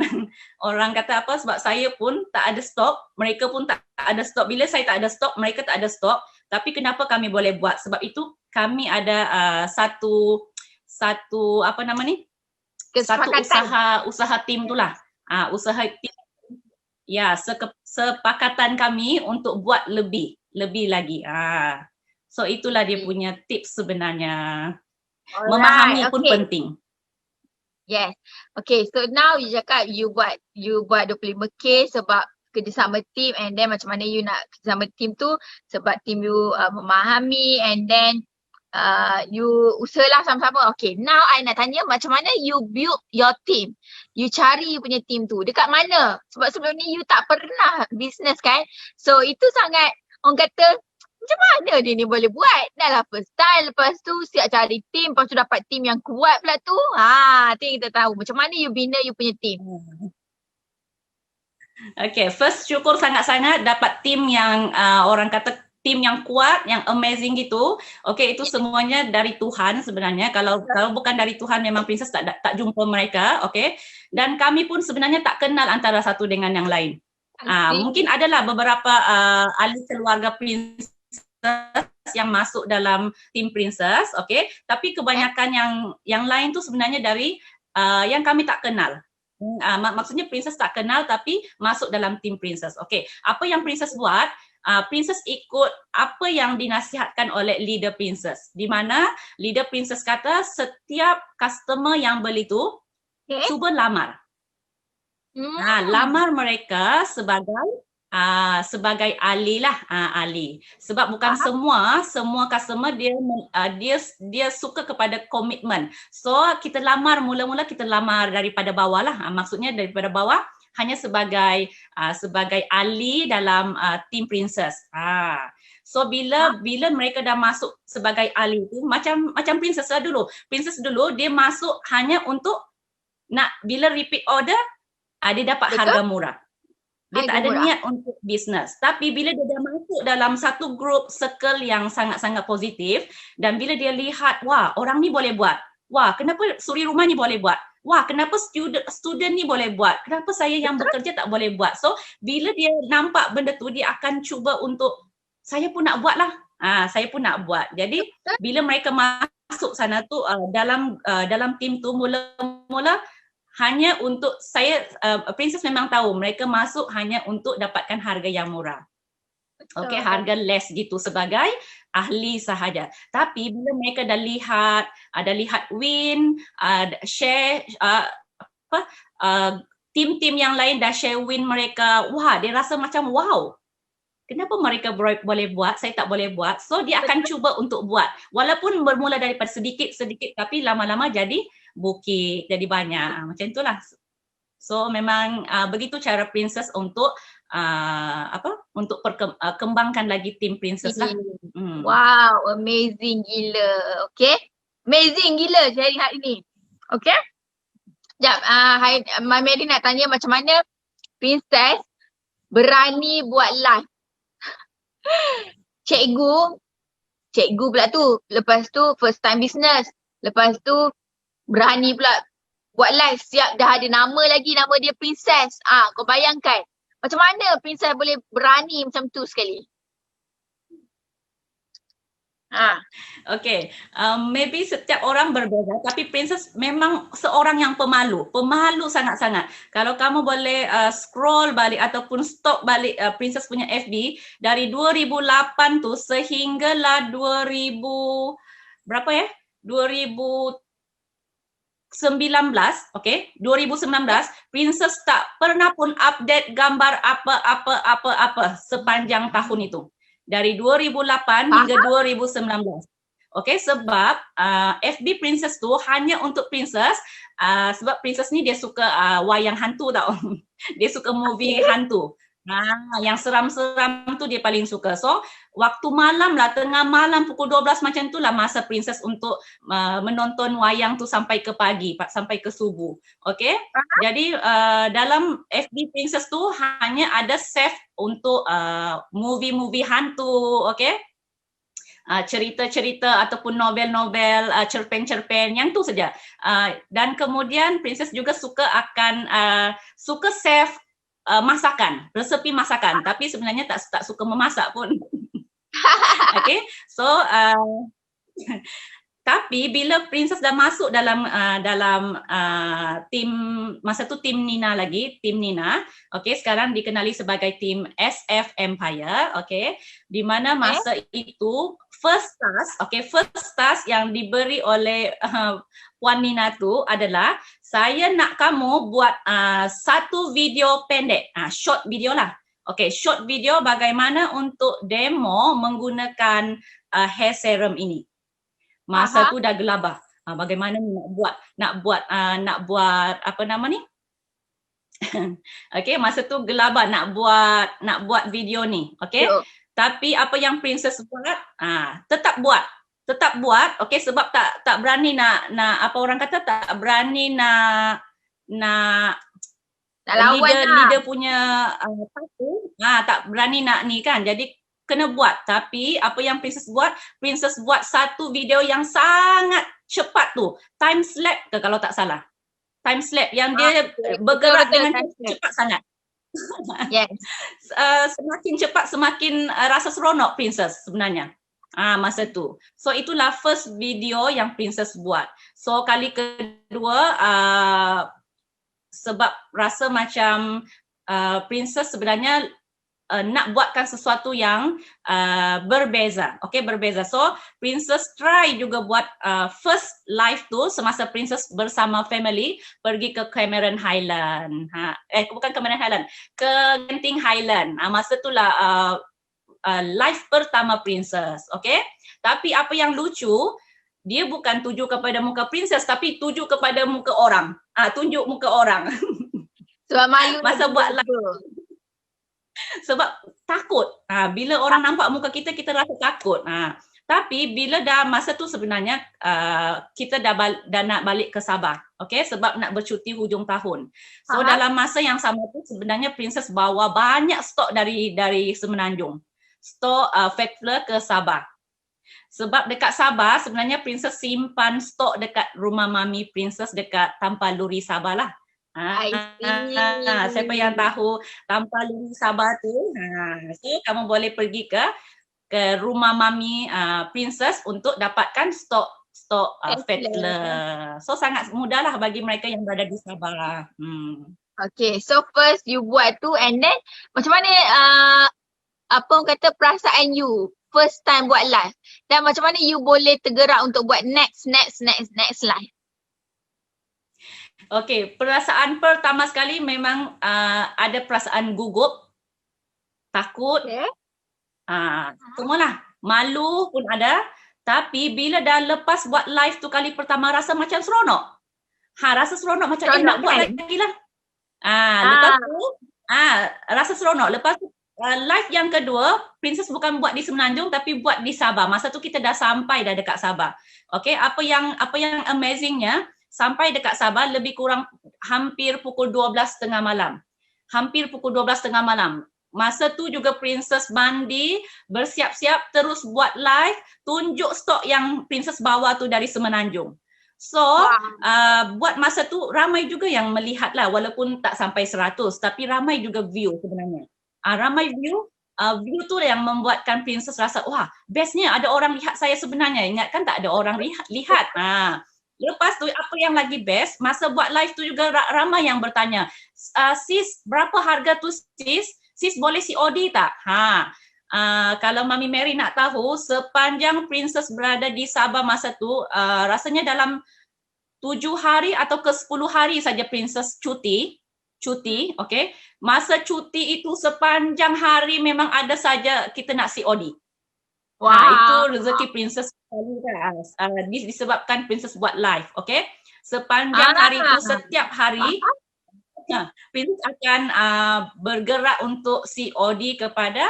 orang kata apa, sebab saya pun tak ada stok, mereka pun tak ada stok. Bila saya tak ada stok, mereka tak ada stok. Tapi kenapa kami boleh buat? Sebab itu kami ada satu apa nama ni? Satu usaha tim tu lah. Usaha tim. Ya, sepakatan kami untuk buat lebih lagi. So itulah dia punya tips sebenarnya. Alright, memahami pun penting. Yes. Okay, so now you cakap you buat 25K sebab kerjasama team, and then macam mana you nak kerjasama team tu sebab team you memahami, and then you usahalah sama-sama. Okay, now I nak tanya macam mana you build your team. You cari you punya team tu dekat mana? Sebab sebelum ni you tak pernah business kan. So itu sangat orang kata macam mana dia ni boleh buat? Dah lah first time, lepas tu siap cari team, lepas tu dapat team yang kuat pula tu. Tu yang kita tahu. Macam mana you bina you punya team? Okay, first syukur sangat-sangat dapat tim yang orang kata tim yang kuat, yang amazing gitu. Okay, itu semuanya dari Tuhan sebenarnya. Kalau bukan dari Tuhan memang Princess tak jumpa mereka. Okay, dan kami pun sebenarnya tak kenal antara satu dengan yang lain. Mungkin adalah beberapa ahli keluarga Princess yang masuk dalam tim Princess, okay. Tapi kebanyakan yang lain tu sebenarnya dari yang kami tak kenal. Maksudnya Princess tak kenal tapi masuk dalam tim Princess. Okay, apa yang Princess buat? princess ikut apa yang dinasihatkan oleh leader princess. Di mana leader princess kata setiap customer yang beli tu cuba lamar. Lamar mereka sebagai ahli lah, ahli. Sebab bukan semua customer dia suka kepada komitmen. So kita lamar, mula-mula kita lamar daripada bawah lah. Maksudnya daripada bawah hanya sebagai ahli dalam team princess. So bila mereka dah masuk sebagai ahli tu macam princess lah dulu. Princess dulu dia masuk hanya untuk bila repeat order dia dapat harga murah. Dia tak ada niat untuk bisnes. Tapi bila dia dah masuk dalam satu grup circle yang sangat-sangat positif dan bila dia lihat, wah orang ni boleh buat. Wah kenapa suri rumah ni boleh buat. Wah kenapa student ni boleh buat. Kenapa saya yang bekerja tak boleh buat. So bila dia nampak benda tu dia akan cuba untuk saya pun nak buat lah. Saya pun nak buat. Jadi bila mereka masuk sana tu dalam tim tu mula-mula hanya untuk princess memang tahu mereka masuk hanya untuk dapatkan harga yang murah. Okey, harga less gitu sebagai ahli sahaja. Tapi bila mereka dah lihat win, share tim-tim yang lain dah share win mereka, wah dia rasa macam wow. Kenapa mereka boleh buat, saya tak boleh buat. So dia akan cuba untuk buat. Walaupun bermula daripada sedikit-sedikit tapi lama-lama jadi bukit, jadi banyak. Macam itulah. So memang begitu cara princess untuk untuk kembangkan lagi tim princess lah. Wow, amazing gila. Okay. Amazing gila saya lihat ini. Okay. Sekejap, Mbak Mary nak tanya macam mana princess berani buat live. Cikgu pula tu. Lepas tu first time business. Lepas tu berani pula buat live. Siap dah ada nama lagi. Nama dia princess. Kau bayangkan. Macam mana princess boleh berani macam tu sekali? Okay, maybe setiap orang berbeza tapi princess memang seorang yang pemalu sangat-sangat. Kalau kamu boleh scroll balik ataupun stalk balik princess punya FB dari 2008 tu sehinggalah 2019, okay, 2019 princess tak pernah pun update gambar apa-apa sepanjang tahun itu. Dari 2008 hingga 2019. Okay, sebab FB princess tu hanya untuk princess sebab princess ni dia suka wayang hantu tau. Dia suka movie hantu. Yang seram-seram tu dia paling suka. So, waktu malam lah, tengah malam pukul 12 macam tu lah masa princess untuk menonton wayang tu sampai ke pagi, sampai ke subuh. Okay? Jadi, dalam FB princess tu hanya ada save untuk movie-movie hantu, okay? Cerita-cerita ataupun novel-novel, cerpen-cerpen, yang tu saja. Dan kemudian princess juga suka save masakan, resepi masakan, tapi sebenarnya tak suka memasak pun. Okay, so tapi bila princess dah masuk dalam tim, masa tu tim Nina lagi, tim Nina, okay, sekarang dikenali sebagai tim SF Empire, okay, di mana masa itu first task yang diberi oleh Puan Nina tu adalah saya nak kamu buat satu video pendek, short video lah. Okay, short video bagaimana untuk demo menggunakan hair serum ini. Masa tu dah gelabah. Bagaimana nak buat apa nama ni? Okay, masa tu gelabah nak buat video ni. Okay. Tapi apa yang princess buat? Tetap buat. Okay, sebab tak berani nak apa orang kata, tak berani nak leader punya tak berani nak ni kan. Jadi kena buat. Tapi apa yang princess buat satu video yang sangat cepat tu. Time slap ke kalau tak salah. Time slap yang dia bergerak dengan cepat sangat. Yes. Semakin cepat semakin rasa seronok princess sebenarnya. Masa tu. So itulah first video yang princess buat. So kali kedua sebab rasa macam princess sebenarnya nak buatkan sesuatu yang berbeza. Okay, berbeza. So, Princess try juga buat first live tu semasa Princess bersama family pergi ke Cameron Highland. Bukan Cameron Highland, ke Genting Highland. Masa tu lah live pertama Princess. Okay, tapi apa yang lucu, dia bukan tuju kepada muka Princess tapi tuju kepada muka orang. Tunjuk muka orang. Sebab malu masa buat live. Sebab takut. Bila orang nampak muka kita, kita rasa takut. Tapi bila dah masa tu sebenarnya kita dah nak balik ke Sabah. Okay, sebab nak bercuti hujung tahun. So dalam masa yang sama tu sebenarnya Princess bawa banyak stok dari Semenanjung. Stok Fatler ke Sabah. Sebab dekat Sabah sebenarnya Princess simpan stok dekat rumah mami Princess dekat Tampaluri Sabah lah. Siapa yang tahu Tampaluri Sabah tu, so kamu boleh pergi ke rumah mami Princess untuk dapatkan stok Fatler. So sangat mudahlah bagi mereka yang berada di Sabah. Okay, so first you buat tu and then macam mana apa orang kata perasaan you first time buat live dan macam mana you boleh tergerak untuk buat next live? Okay, perasaan pertama sekali memang ada perasaan gugup, takut, semualah. Malu pun ada, tapi bila dah lepas buat live tu kali pertama rasa macam seronok. Rasa seronok macam nak buat lagi lah. Lepas tu rasa seronok. Lepas tu live yang kedua, Princess bukan buat di Semenanjung tapi buat di Sabah. Masa tu kita dah sampai dah dekat Sabah. Okay, apa yang amazingnya, sampai dekat Sabah lebih kurang hampir pukul 12.30 malam. Hampir pukul 12.30 malam. Masa tu juga Princess mandi, bersiap-siap, terus buat live, tunjuk stok yang Princess bawa tu dari Semenanjung. So, buat masa tu ramai juga yang melihat lah, walaupun tak sampai 100, tapi ramai juga view sebenarnya. Ramai view tu yang membuatkan Princess rasa, wah, bestnya ada orang lihat saya sebenarnya. Ingatkan tak ada orang lihat. Lepas tu apa yang lagi best, masa buat live tu juga ramai yang bertanya, sis, berapa harga tu sis? Sis boleh COD tak? Kalau Mami Mary nak tahu, sepanjang Princess berada di Sabah masa tu, rasanya dalam 7 hari atau ke 10 hari saja Princess cuti, okay. Masa cuti itu sepanjang hari memang ada saja kita nak COD. Itu rezeki Princess disebabkan Princess buat live, okay. Sepanjang hari itu, setiap hari Princess akan bergerak untuk COD kepada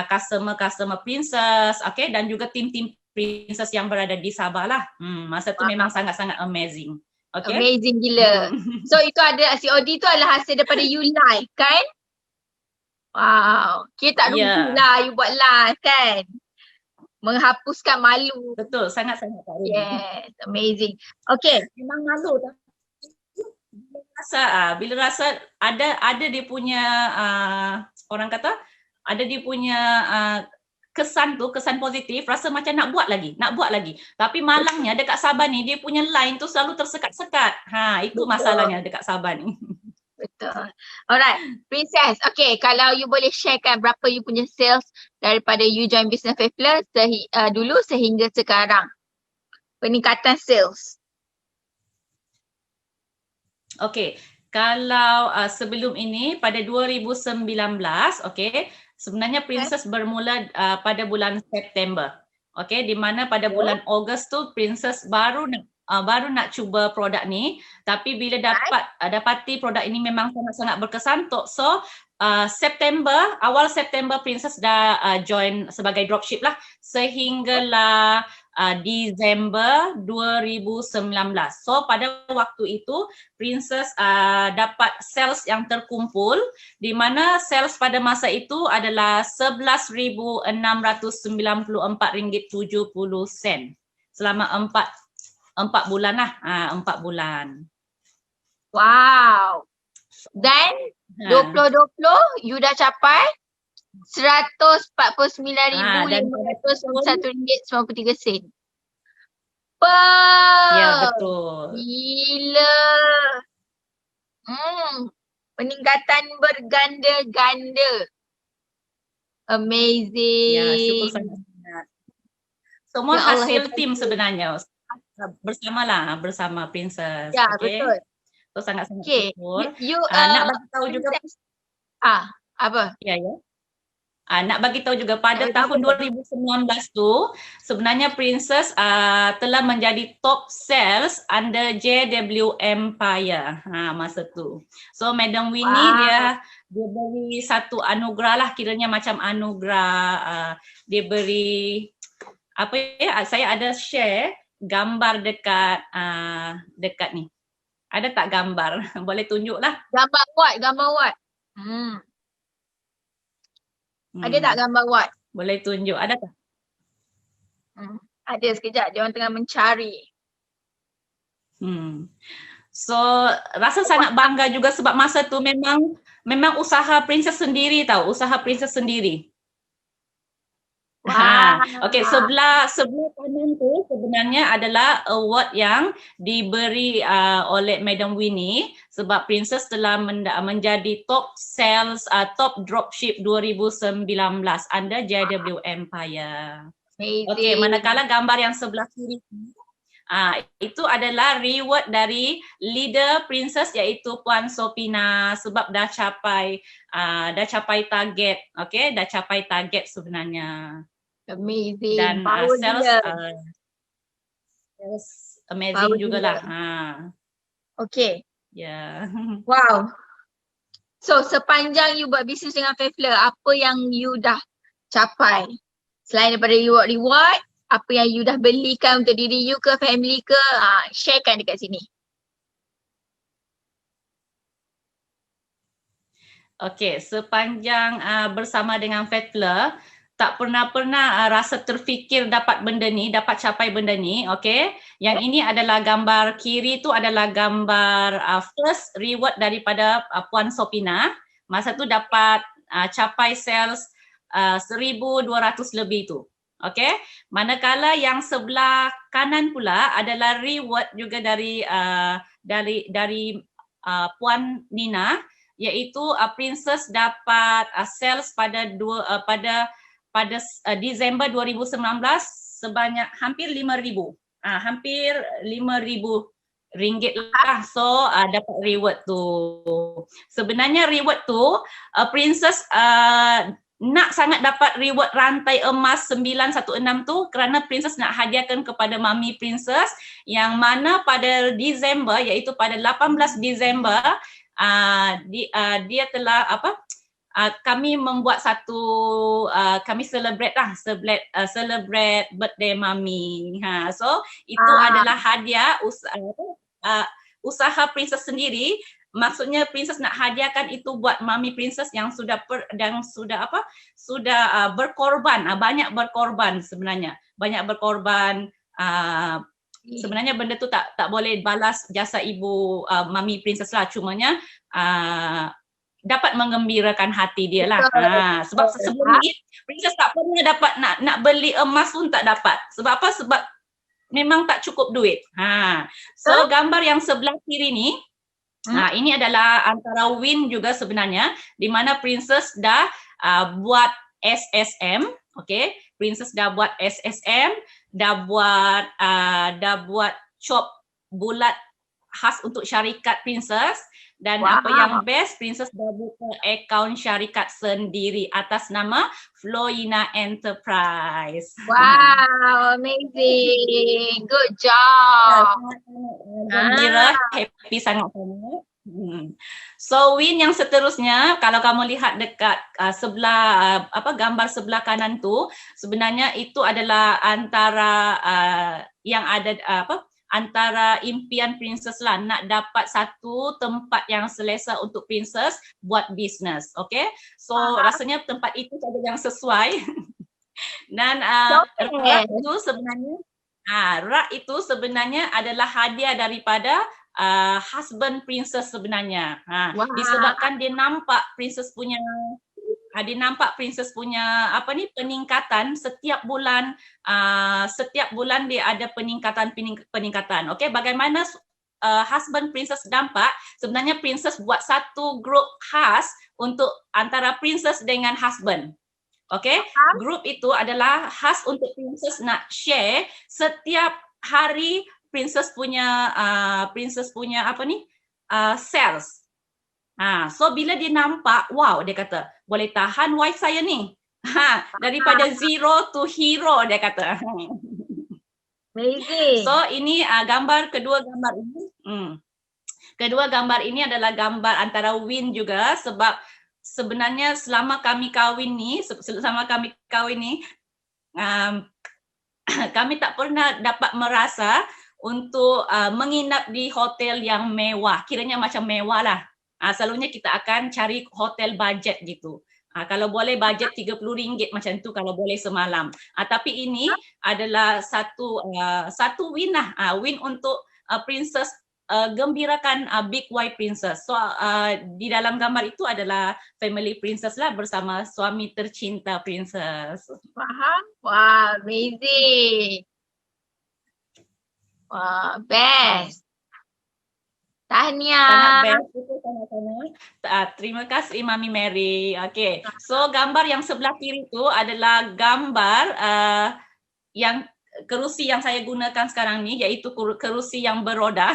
customer Princess, okay, dan juga tim-tim Princess yang berada di Sabah lah. Masa tu memang sangat-sangat amazing. Okay? Amazing gila. So itu ada COD tu adalah hasil daripada you live kan? Wow, kita tak rugi lah you buat live kan? Menghapuskan malu. Betul, sangat-sangat tak rugi. Yes, amazing. Okay. Memang malu tapi bila rasa ada dia punya orang kata ada dia punya kesan positif, rasa macam nak buat lagi. Tapi malangnya dekat Sabah ni dia punya line tu selalu tersekat-sekat. Itu masalahnya dekat Sabah ni. Betul. Alright, Princess. Okay, kalau you boleh sharekan berapa you punya sales daripada you join Business Fatler dulu sehingga sekarang. Peningkatan sales. Okay, kalau sebelum ini pada 2019, okay, sebenarnya Princess bermula pada bulan September. Okay, di mana pada bulan Ogos tu Princess baru nak cuba produk ni, tapi bila dapati produk ini memang sangat-sangat berkesan. So awal September Princess dah join sebagai dropship lah sehinggalah Disember 2019. So pada waktu itu Princess dapat sales yang terkumpul, di mana sales pada masa itu adalah RM11,694.70 selama 4 bulan lah. 4 bulan. Wow. Dan 2020 you dah capai RM149,591.93. Ya, betul. Gila. Peningkatan berganda-ganda. Amazing. Ya, syukur sangat-sangat. Semua Ya Allah, hasil hebat. tim sebenarnya. Bersama Princess. Ya, Okay. betul. So sangat-sangat Okay. syukur. You Nak bagi tahu juga. Princess. Apa? Ya. Nak bagi tahu juga pada Nak tahun beritahu 2019 tu sebenarnya Princess telah menjadi top sales under JW Empire masa tu. So Madam Winnie dia beri satu anugerah lah, kiranya macam anugerah. Dia beri apa ya, saya ada share gambar dekat ni. Ada tak gambar? Boleh tunjuk lah. Gambar what? Ada tak gambar what? Boleh tunjuk, ada tak? Ada, sekejap, dia orang tengah mencari. So rasa sangat bangga juga sebab masa tu memang usaha Princess sendiri tau, usaha Princess sendiri. Okay, sebelah kanan tu sebenarnya adalah award yang diberi oleh Madam Winnie sebab Princess telah menjadi top sales, top dropship 2019 under JW Empire. Okay, manakala gambar yang sebelah kiri itu adalah reward dari leader Princess iaitu Puan Sopina sebab dah capai target. Okay, dah capai target sebenarnya. Amazing. Dan sales amazing jugalah. Okay. Ya. Wow. So sepanjang you buat bisnes dengan Fefler, apa yang you dah capai? Selain daripada reward, apa yang you dah belikan untuk diri you ke, family ke, sharekan dekat sini. Okay, sepanjang bersama dengan Fefler, tak pernah rasa terfikir dapat capai benda ni, okay. Yang ini adalah gambar kiri tu adalah gambar first reward daripada Puan Sopina. Masa tu dapat capai sales 1,200 lebih tu. Okay. Manakala yang sebelah kanan pula adalah reward juga dari Puan Nina, iaitu Princess dapat sales pada Disember 2019 sebanyak hampir 5,000. Hampir 5,000 ringgit lah. So dapat reward tu. Sebenarnya reward tu Princess nak sangat dapat reward rantai emas 916 tu kerana Princess nak hadiahkan kepada Mami Princess yang mana pada Disember iaitu pada 18 Disember dia telah kami membuat kami celebrate birthday Mami. So itu adalah hadiah usaha Princess sendiri. Maksudnya Princess nak hadiahkan itu buat Mami Princess yang sudah berkorban, banyak berkorban sebenarnya. Banyak berkorban. Sebenarnya benda tu tak boleh balas jasa ibu Mami Princess lah, cumanya dapat menggembirakan hati dia lah. Sebab sebelum ni Princess tak pernah dapat nak beli emas pun tak dapat. Sebab apa? Sebab memang tak cukup duit. So gambar yang sebelah kiri ni, ini adalah antara win juga sebenarnya, di mana Princess dah buat SSM, okay? Princess dah buat SSM, dah buat chop bulat khas untuk syarikat Princess. Dan apa yang best, Princess dah buka akaun syarikat sendiri atas nama Floina Enterprise. Wow, amazing. Good job. Gembira, happy sangat-sangat. So win yang seterusnya, kalau kamu lihat dekat sebelah gambar sebelah kanan tu, sebenarnya itu adalah antara yang ada antara impian Princess lah, nak dapat satu tempat yang selesa untuk Princess buat bisnes, okay? So rasanya tempat itu saja yang sesuai. Dan rak itu sebenarnya adalah hadiah daripada husband Princess sebenarnya. Disebabkan dia nampak Princess punya peningkatan setiap bulan. Setiap bulan dia ada peningkatan. Okey, bagaimana husband Princess nampak? Sebenarnya Princess buat satu grup khas untuk antara Princess dengan husband. Okay, grup itu adalah khas untuk princess nak share setiap hari princess punya apa ni sales. So bila dia nampak, wow, dia kata boleh tahan wife saya ni. Daripada zero to hero, dia kata. Amazing. So ini kedua gambar ini. Kedua gambar ini adalah gambar antara Win juga, sebab sebenarnya selama kami kahwin ni, kami tak pernah dapat merasa untuk menginap di hotel yang mewah. Kiranya macam mewah lah. Selalunya kita akan cari hotel budget gitu. Kalau boleh budget RM30 macam tu kalau boleh semalam. Tapi ini adalah satu win lah. Win untuk princess, gembirakan big white princess. So di dalam gambar itu adalah family princess lah bersama suami tercinta princess. Faham? Wah, amazing. Wah, best. Tahniah. Sangat best itu sama-sama. Terima kasih Mami Mary. Okay. So gambar yang sebelah kiri itu adalah gambar yang kerusi yang saya gunakan sekarang ni, iaitu kerusi yang beroda.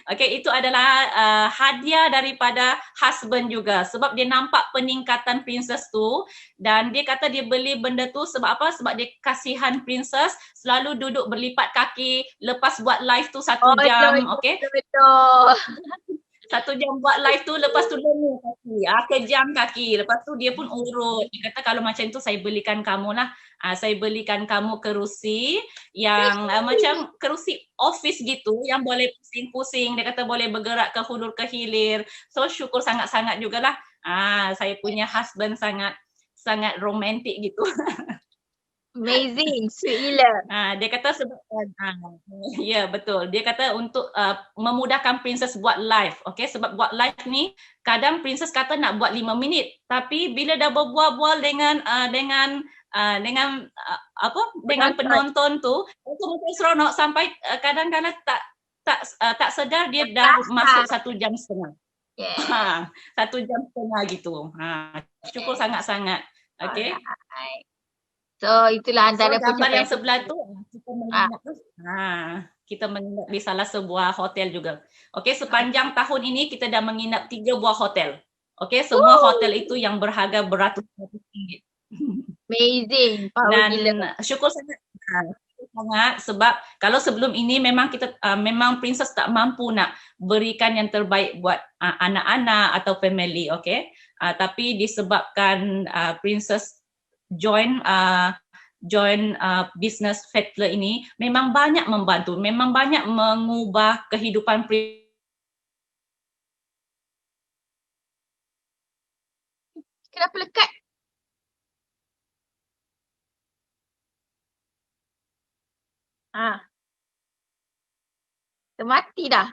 Okay, itu adalah hadiah daripada husband juga, sebab dia nampak peningkatan princess tu dan dia kata dia beli benda tu sebab apa? Sebab dia kasihan princess selalu duduk berlipat kaki lepas buat live tu 1 jam. Okay, betul. 1 jam buat live tu, lepas tu lemah kaki, kejam kaki, lepas tu dia pun urut. Dia kata kalau macam tu saya belikan kamu lah. Saya belikan kamu kerusi yang macam kerusi office gitu yang boleh pusing-pusing. Dia kata boleh bergerak ke hulur ke hilir. So syukur sangat-sangat jugalah. Saya punya husband sangat romantik gitu. Amazing, sweet gila. Dia kata sebab ya betul. Dia kata untuk memudahkan princess buat live. Okay, sebab buat live ni kadang princess kata nak buat 5 minit, tapi bila dah berbual-bual dengan penonton tu, itu mungkin seronok sampai kadang-kadang tak sedar dia dah masuk 1 jam setengah. 1 jam setengah gitu. Syukur sangat-sangat. Okay. So itulah antara gambar yang sebelah tu kita menginap di salah sebuah hotel juga. Okay, sepanjang tahun ini kita dah menginap 3 buah hotel. Okay, semua hotel itu yang berharga beratus-ratus ringgit. Amazing. Dan syukur sangat sebab kalau sebelum ini memang kita memang princess tak mampu nak berikan yang terbaik buat anak-anak atau family. Okay, tapi disebabkan princess join business Fatler ini memang banyak membantu, memang banyak mengubah kehidupan Kenapa lekat? Termati dah.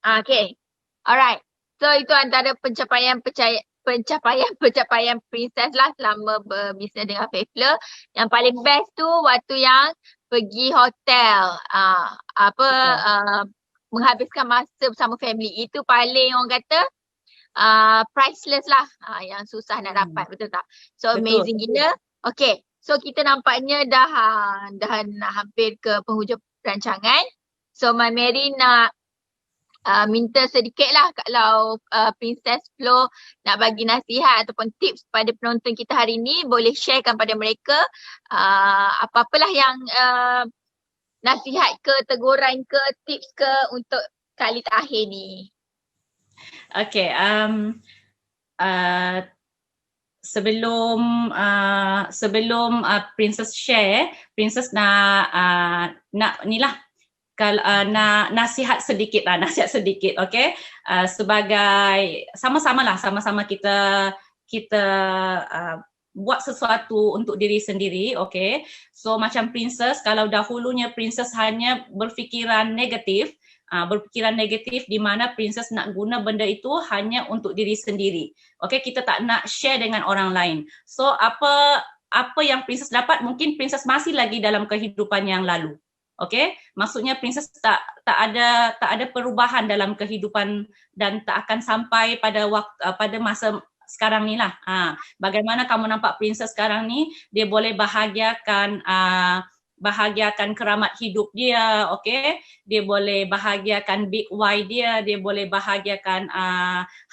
Okay. Alright. So itu antara pencapaian princess lah selama berbisnes dengan Fatler. Yang paling best tu waktu yang pergi hotel. Menghabiskan masa bersama family. Itu paling orang kata priceless lah. Yang susah nak dapat, betul tak? So amazing gila. Okay. So kita nampaknya dah hampir ke penghujung rancangan. So Mami Mary nak minta sedikit lah kalau Princess Flo nak bagi nasihat ataupun tips pada penonton kita hari ni, boleh sharekan pada mereka apa-apalah yang nasihat ke, teguran ke, tips ke untuk kali terakhir ni. Okay, sebelum Princess share, Princess nak inilah nasihat sedikit, okay? Sebagai sama-sama kita buat sesuatu untuk diri sendiri, okay? So macam Princess, kalau dahulunya Princess hanya berfikiran negatif di mana Princess nak guna benda itu hanya untuk diri sendiri. Okay, kita tak nak share dengan orang lain. So apa yang Princess dapat, mungkin Princess masih lagi dalam kehidupan yang lalu. Okey, maksudnya princess tak ada perubahan dalam kehidupan dan tak akan sampai pada pada masa sekarang ni lah. Bagaimana kamu nampak princess sekarang ni, dia boleh bahagiakan keramat hidup dia, okey? Dia boleh bahagiakan big Y dia boleh bahagiakan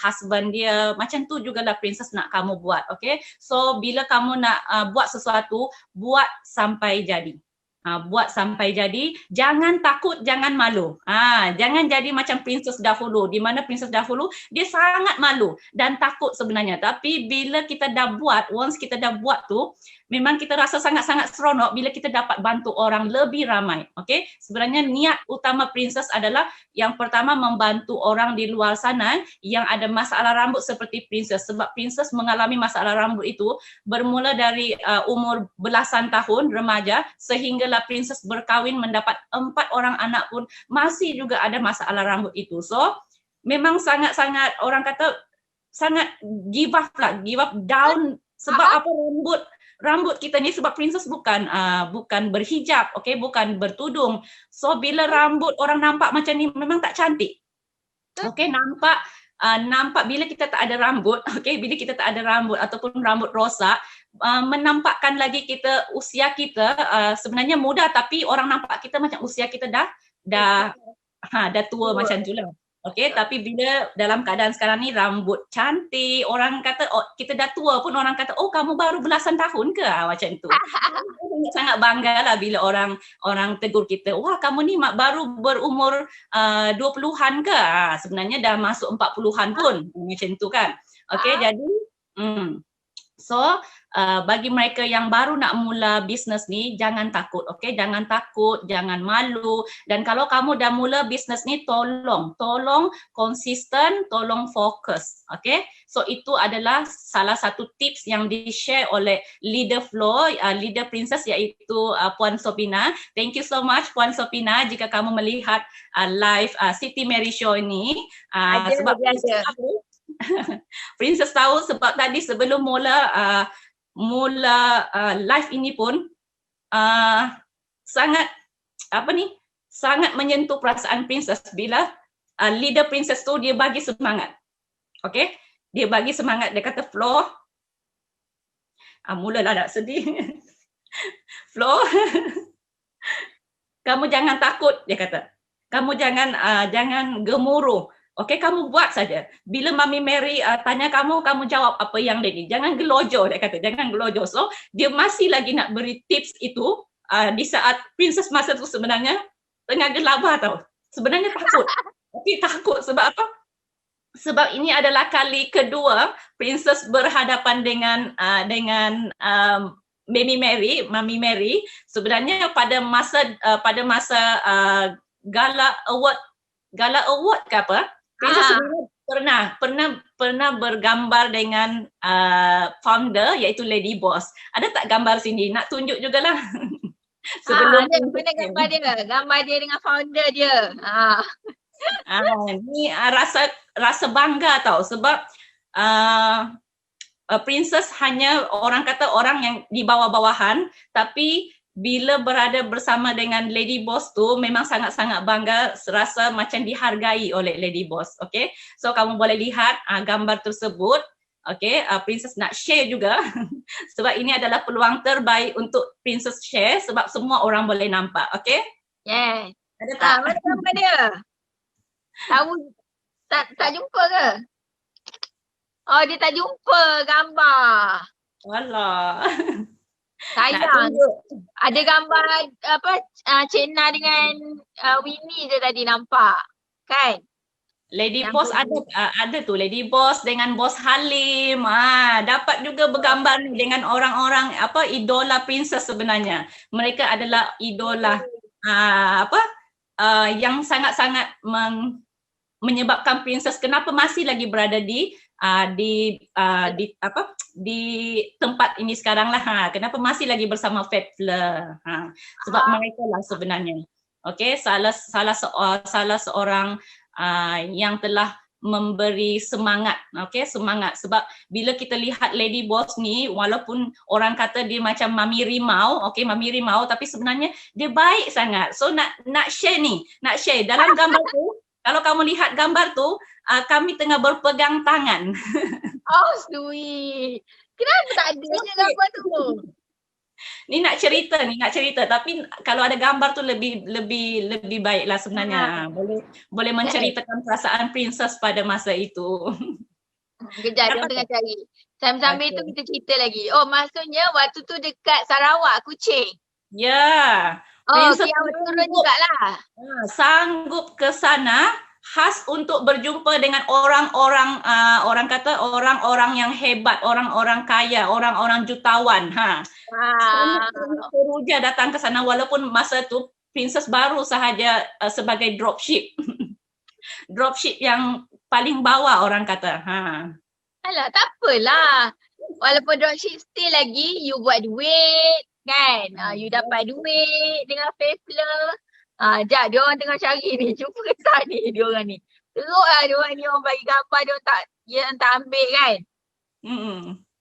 husband dia. Macam tu jugalah princess nak kamu buat, okey? So bila kamu nak buat sesuatu, buat sampai jadi. Buat sampai jadi, jangan takut, jangan malu. Jangan jadi macam princess dahulu, di mana princess dahulu dia sangat malu dan takut sebenarnya. Tapi bila kita dah buat, once kita dah buat tu, memang kita rasa sangat-sangat seronok bila kita dapat bantu orang lebih ramai. Okey, sebenarnya niat utama princess adalah yang pertama membantu orang di luar sana yang ada masalah rambut seperti princess, sebab princess mengalami masalah rambut itu bermula dari umur belasan tahun remaja sehinggalah princess berkahwin mendapat 4 orang anak pun masih juga ada masalah rambut itu. So memang sangat-sangat orang kata sangat give up down sebab apa rambut kita ni, sebab princess bukan berhijab, okey, bukan bertudung. So bila rambut orang nampak macam ni memang tak cantik. Okey, nampak bila kita tak ada rambut, okey, bila kita tak ada rambut ataupun rambut rosak, menampakkan lagi kita usia kita sebenarnya muda tapi orang nampak kita macam usia kita dah tua macam tu lah. Okey, tapi bila dalam keadaan sekarang ni rambut cantik, orang kata kita dah tua pun orang kata kamu baru belasan tahun ke, macam tu. Sangat bangga lah bila orang tegur kita, wah kamu ni baru berumur 20-an ke, sebenarnya dah masuk 40-an pun, macam tu kan. Okey, jadi so bagi mereka yang baru nak mula bisnes ni, jangan takut, okey? Jangan takut, jangan malu. Dan kalau kamu dah mula bisnes ni, tolong konsisten, tolong fokus, okey? So itu adalah salah satu tips yang di-share oleh leader Flow, leader princess, iaitu Puan Sopina. Thank you so much Puan Sopina jika kamu melihat live Siti Mary Show ini. Sebab princess tahu sebab tadi sebelum mula live ini pun sangat menyentuh perasaan princess bila leader princess tu dia bagi semangat. Okey, dia bagi semangat, dia kata Flo, mulalah nak sedih. Flo, kamu jangan takut, dia kata. Kamu jangan gemuruh. Okey, kamu buat saja. Bila Mami Mary tanya kamu jawab apa yang ready. Jangan gelojoh, dia kata. Jangan gelojoh. So, dia masih lagi nak beri tips itu di saat princess masa tu sebenarnya tengah gelabah tau. Sebenarnya takut. Tapi takut sebab apa? Sebab ini adalah kali kedua princess berhadapan dengan Mami Mary. Sebenarnya pada masa Gala Award ke apa? Princess sebenarnya pernah bergambar dengan founder iaitu Lady Boss. Ada tak gambar sini? Nak tunjuk jugalah. Sebelum mana gambar dia? Gambar dia dengan founder dia. Ni rasa bangga tau sebab princess hanya orang kata orang yang di bawah-bawahan, tapi bila berada bersama dengan Lady Boss tu memang sangat-sangat bangga, serasa macam dihargai oleh Lady Boss. Okay, so kamu boleh lihat gambar tersebut. Okay, princess nak share juga sebab ini adalah peluang terbaik untuk princess share sebab semua orang boleh nampak. Okay, yes. Ada tak? Mana gambar dia? Tahu tak jumpa ke? Oh, dia tak jumpa gambar. Alah. Sayang. Ada gambar Cena dengan Winnie je tadi nampak. Kan? Lady Boss ada tu, Lady Boss dengan Bos Halim. Dapat juga bergambar dengan orang-orang idola princess sebenarnya. Mereka adalah idola yang sangat-sangat menyebabkan princess kenapa masih lagi berada di tempat ini sekarang lah. Kenapa masih lagi bersama Fat Fleur? Sebab mereka lah sebenarnya. Okey, salah seorang yang telah memberi semangat, semangat. Sebab bila kita lihat Lady Boss ni, walaupun orang kata dia macam Mami Rimau, Mami Rimau, tapi sebenarnya dia baik sangat. So nak share dalam gambar tu, kalau kamu lihat gambar tu, kami tengah berpegang tangan. Oh, sweet. Kenapa tak ada gambar tu? Ni nak cerita, tapi kalau ada gambar tu lebih baiklah sebenarnya. Boleh menceritakan perasaan princess pada masa itu. Kejap, dia tengah cari. Sambil tu kita cerita lagi. Oh, maksudnya waktu tu dekat Sarawak, Kuching. Ya. Princess turun jugalah. Sanggup ke sana khas untuk berjumpa dengan orang-orang orang-orang yang hebat, orang-orang kaya, orang-orang jutawan. Teruja datang ke sana walaupun masa tu Princess baru sahaja sebagai dropship. Dropship yang paling bawah orang kata. Alah, tak apalah. Walaupun dropship still lagi you buat duit kan. You dapat duit dengan Favela. Jap, dia orang tengah cari ni. Cuba kesan ni dia orang ni. Teruk lah dia orang ni, orang bagi gambar dia tak ambil kan.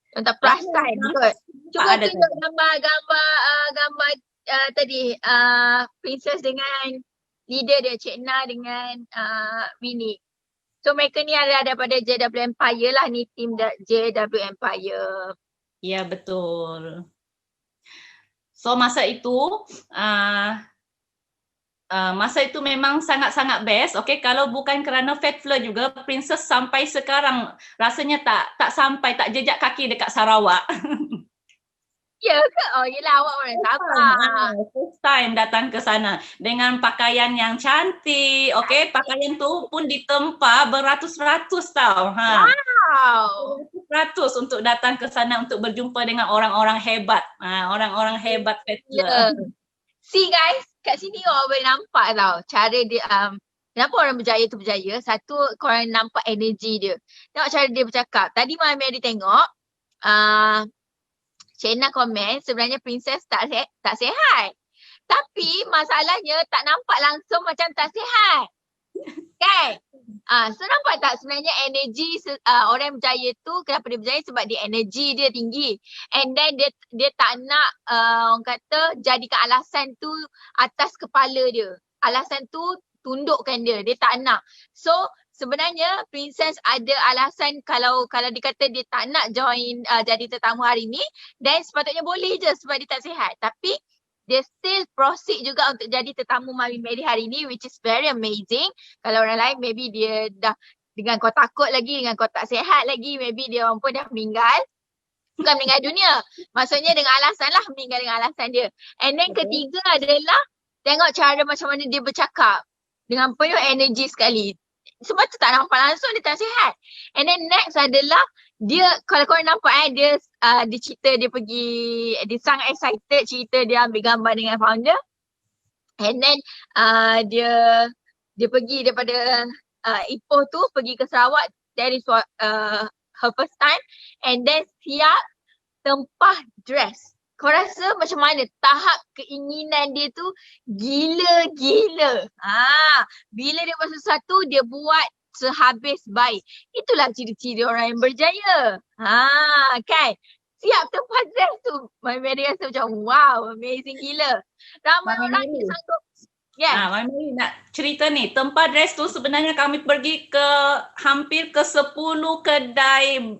Dia tak perasan kot. Cuba tunjuk gambar tadi Princess dengan leader dia, Cik Na dengan Winnie. So mereka ni ada daripada JW Empire lah, ni team JW Empire. Ya, betul. So masa itu memang sangat-sangat best. Kalau bukan kerana Favela juga, Princess sampai sekarang rasanya tak sampai, tak jejak kaki dekat Sarawak. Ya ke? Oh, yelah, awak orang Sabah. First time datang ke sana dengan pakaian yang cantik. Pakaian tu pun ditempa beratus-ratus tau. Wow. Beratus untuk datang ke sana untuk berjumpa dengan orang-orang hebat. Orang-orang hebat Favela. See guys, kat sini orang boleh nampak tau cara dia, kenapa orang berjaya tu berjaya. Satu, korang nampak energi dia. Tengok cara dia bercakap. Tadi Mami ada tengok, Shena komen sebenarnya Princess tak sihat. Tapi masalahnya tak nampak langsung macam tak sihat. Kan? So nampak tak sebenarnya energi orang yang berjaya tu, kenapa dia berjaya? Sebab dia energi dia tinggi. And then dia tak nak orang kata jadikan alasan tu atas kepala dia. Alasan tu tundukkan dia tak nak. So sebenarnya Princess ada alasan kalau dia kata dia tak nak join jadi tetamu hari ni, then sepatutnya boleh je sebab dia tak sihat. Tapi dia still proceed juga untuk jadi tetamu Mami Mary hari ni, which is very amazing. Kalau orang lain maybe dia dah dengan kau takut lagi, dengan kau tak sihat lagi, maybe dia orang pun dah meninggal. Bukan meninggal dunia. Maksudnya dengan alasan lah, meninggal dengan alasan dia. And then ketiga adalah tengok cara macam mana dia bercakap. Dengan penuh energi sekali. Sebab tu tak nampak langsung dia tak sihat. And then next adalah dia, kalau korang nampak dia cerita dia pergi, dia sangat excited cerita dia ambil gambar dengan founder. And then dia pergi daripada Ipoh tu pergi ke Sarawak. That is her first time. And then siap tempah dress. Kau rasa macam mana tahap keinginan dia tu gila-gila. Bila dia buat sesuatu, dia buat sehabis baik. Itulah ciri-ciri orang yang berjaya. Kan? Siap tempat dress tu. Mami Mary rasa macam wow, amazing gila. Ramai orang yang sanggup. Mami nak cerita ni. Tempat dress tu sebenarnya kami pergi ke hampir ke 10 kedai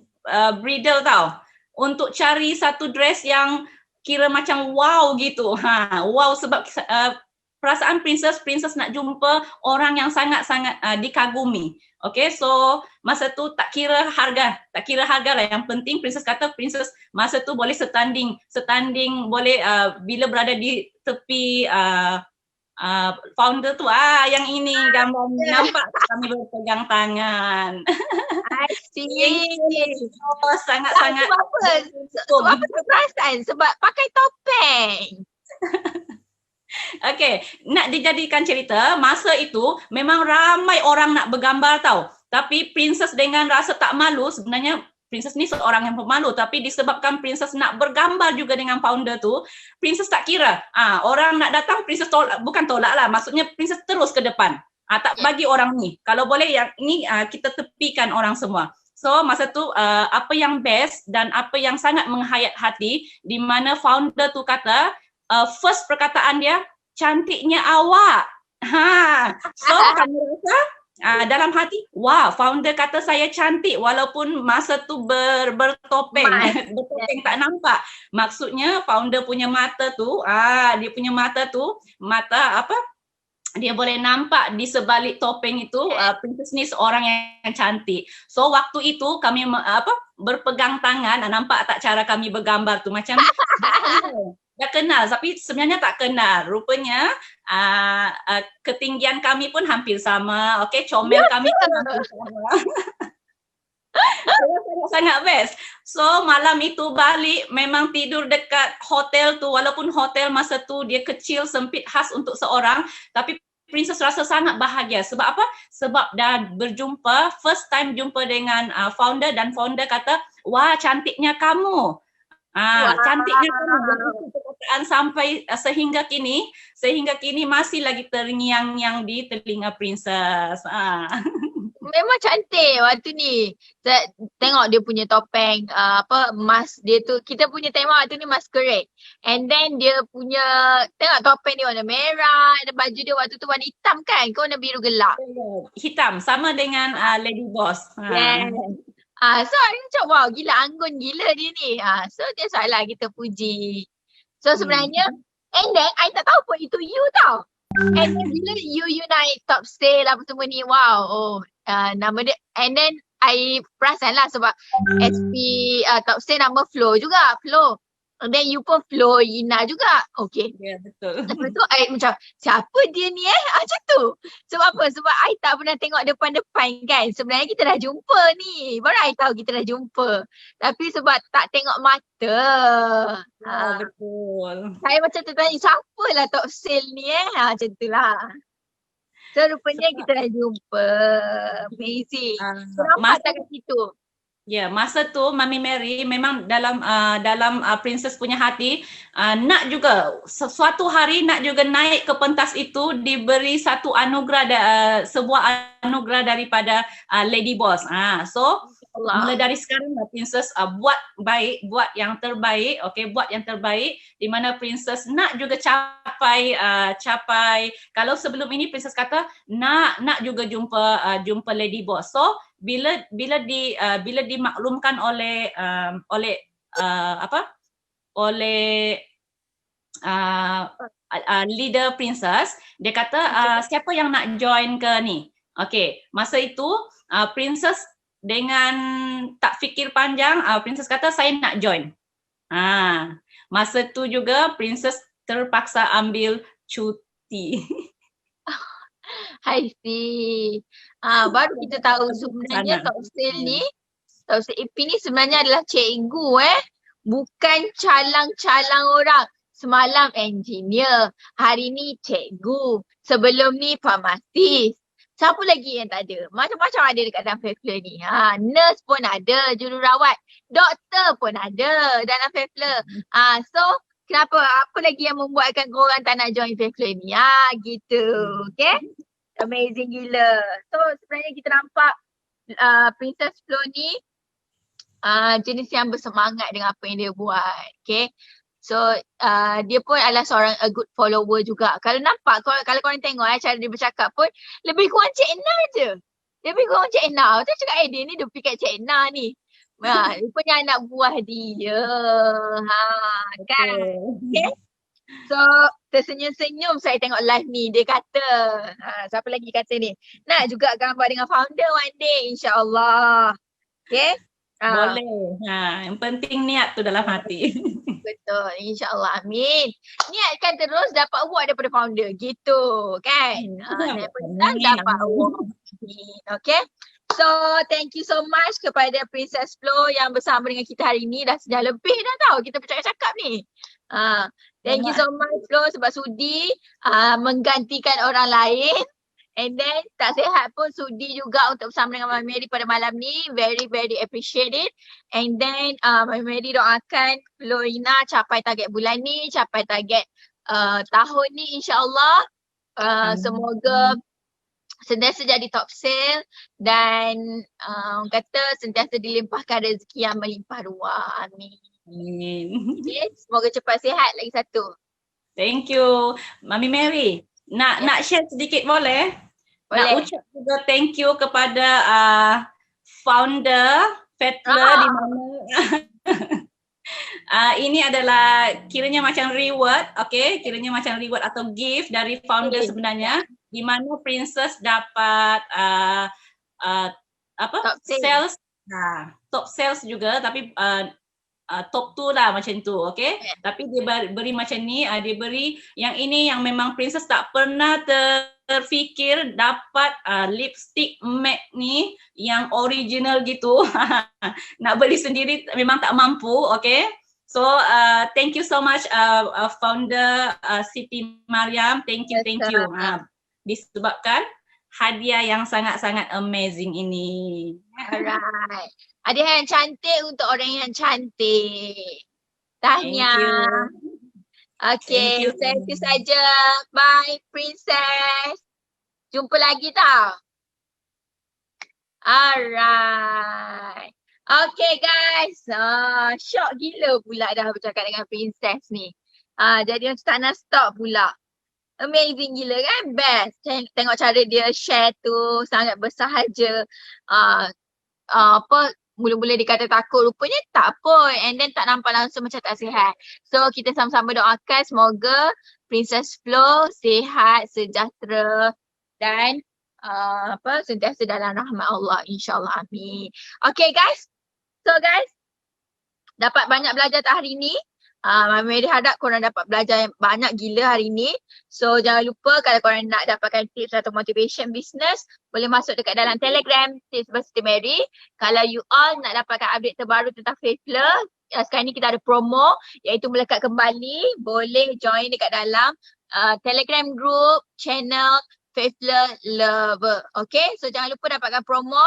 bridal tau. Untuk cari satu dress yang kira macam wow gitu. Wow sebab perasaan Princess nak jumpa orang yang sangat-sangat dikagumi. So masa tu tak kira harga lah. Yang penting Princess kata Princess masa tu boleh standing boleh bila berada di tepi founder tu yang ini gambar nampak kami berpegang tangan. I see. Sangat-sangat. Sebab apa perasaan? Sebab pakai topeng. Nak dijadikan cerita, masa itu memang ramai orang nak bergambar tau. Tapi Princess dengan rasa tak malu, sebenarnya Princess ni seorang yang pemalu, tapi disebabkan Princess nak bergambar juga dengan founder tu, Princess tak kira. Orang nak datang, Princess bukan tolak lah, maksudnya Princess terus ke depan. Tak bagi orang ni. Kalau boleh yang ni kita tepikan orang semua. So masa tu apa yang best dan apa yang sangat menghayat hati di mana founder tu kata first perkataan dia, cantiknya awak. So kami rasa dalam hati, wah, founder kata saya cantik walaupun masa tu bertopeng, bertopeng tak nampak. Maksudnya founder punya mata tu, dia punya mata tu, mata apa? Dia boleh nampak di sebalik topeng itu princess ni seorang yang cantik. So waktu itu kami berpegang tangan, nampak tak cara kami bergambar tu macam dah kenal tapi sebenarnya tak kenal. Rupanya ketinggian kami pun hampir sama. Okey, comel kami pun hampir sama. Sangat best. So malam itu balik memang tidur dekat hotel tu, walaupun hotel masa tu dia kecil, sempit, khas untuk seorang, tapi Princess rasa sangat bahagia. Sebab apa? Sebab dah berjumpa, first time jumpa dengan founder dan founder kata, wah cantiknya kamu. Cantiknya kamu. Perkataan sampai sehingga kini masih lagi terngiang-ngiang di telinga Princess. Memang cantik waktu ni. Tengok dia punya topeng, mask dia tu. Kita punya tema waktu ni masquerade. And then dia punya, tengok topeng dia warna merah, dan baju dia waktu tu warna hitam kan? Ke warna biru gelap? Hitam, sama dengan Lady Boss. Yes. So I macam wow, gila anggun gila dia ni. So dia salah kita puji. So sebenarnya, and then I tak tahu pun itu you tau. And then bila you naik top sale apa semua ni, wow, nama dia, and then I perasan lah sebab SP top sale nama Flo juga, Flo. And then you pun Floina juga. Okay. Ya, betul. Lepas tu I macam, siapa dia ni macam tu. Sebab apa? Sebab I tak pernah tengok depan-depan kan. Sebenarnya kita dah jumpa ni. Baru I tahu kita dah jumpa. Tapi sebab tak tengok mata. Betul. Saya macam tertanya, siapa lah top sale ni macam tu lah. So rupanya kita dah jumpa. Amazing. So nampak tak kat situ? Ya, masa tu Mami Mary memang dalam Princess punya hati nak juga suatu hari nak juga naik ke pentas itu, diberi satu anugerah, sebuah anugerah daripada Lady Boss. So mulai dari sekarang Princess buat yang terbaik, okey, buat yang terbaik di mana Princess nak juga capai kalau sebelum ini Princess kata nak juga jumpa Lady Boss. So bila dimaklumkan oleh leader Princess, dia kata siapa yang nak join ke ni. Okey, masa itu Princess dengan tak fikir panjang, Princess kata saya nak join. Masa tu juga Princess terpaksa ambil cuti. I see. Baru kita tahu sebenarnya top sale ni, top sale EP ni sebenarnya adalah cikgu bukan calang-calang orang. Semalam engineer, hari ni cikgu, sebelum ni farmasis. Siapa lagi yang tak ada? Macam-macam ada dekat dalam Fairflow ni. Nurse pun ada, jururawat, doktor pun ada dalam Fairflow. So kenapa? Apa lagi yang membuatkan korang tak nak join Fairflow ni? Gitu. Okay? Amazing gila. So sebenarnya kita nampak Princess Flo ni jenis yang bersemangat dengan apa yang dia buat. Okay? So dia pun adalah seorang a good follower juga. Kalau nampak, kalau korang tengok cara dia bercakap pun lebih kurang Cik Ena je. Lebih kurang Cik Ena. Saya cakap dia ni duplik kat Cik Ena ni. Rupanya anak buah dia. Kan? Okay? So tersenyum-senyum saya tengok live ni. Dia kata, siapa lagi kata ni? Nak juga gambar dengan founder one day, insyaAllah. Okay? Boleh. Yang penting niat tu dalam hati. Betul, insyaAllah, amin. Niatkan terus dapat award daripada founder, gitu kan. Yang dapat award. Okay. So thank you so much kepada Princess Flo yang bersama dengan kita hari ni. Dah sejam lebih dah tau kita bercakap-cakap ni. Thank you so much Flo sebab sudi menggantikan orang lain. And then tak sihat pun sudi juga untuk bersama dengan Mami Mary pada malam ni. Very very appreciate it. And then Mami Mary doakan Floina capai target bulan ni, capai target tahun ni insyaAllah. Semoga sentiasa jadi top sale dan orang kata sentiasa dilimpahkan rezeki yang melimpah ruah. Amin. Amin. Okay, semoga cepat sihat lagi satu. Thank you. Mami Mary, nak share sedikit boleh? Boleh. Nak ucap juga thank you kepada founder Fettler di mana ini adalah kiranya macam reward, okay? Kiranya macam reward atau gift dari founder sebenarnya, di mana Princess dapat top sales, top sales juga, tapi top 2 lah macam tu, okay? Tapi dia beri macam ni, dia beri yang ini yang memang Princess tak pernah terfikir dapat lipstick MAC ni yang original gitu. Nak beli sendiri memang tak mampu, okay? So thank you so much founder Siti Mariam, thank you. Disebabkan hadiah yang sangat-sangat amazing ini. Alright. Hadiah yang cantik untuk orang yang cantik. Tahniah. Okay, thank you saja. Bye Princess. Jumpa lagi tau. Alright. Okay guys. Shock gila pula dah bercakap dengan Princess ni. Jadi macam tak nak stop pula. Amazing gila kan? Best. Tengok cara dia share tu sangat bersahaja. Mula-mula dia kata takut, rupanya tak pun. And then tak nampak langsung macam tak sihat. So kita sama-sama doakan semoga Princess Flo sihat, sejahtera dan sentiasa dalam rahmat Allah, insyaAllah. Amin. Okay guys. So guys, dapat banyak belajar tak hari ni? Mami Mary harap korang dapat belajar yang banyak gila hari ni. So jangan lupa kalau korang nak dapatkan tips atau motivation business, boleh masuk dekat dalam Telegram Tips by Siti Mary. Kalau you all nak dapatkan update terbaru tentang Fettler, sekarang ni kita ada promo iaitu melekat kembali. Boleh join dekat dalam Telegram group channel Fettler Lover. Okay, so jangan lupa dapatkan promo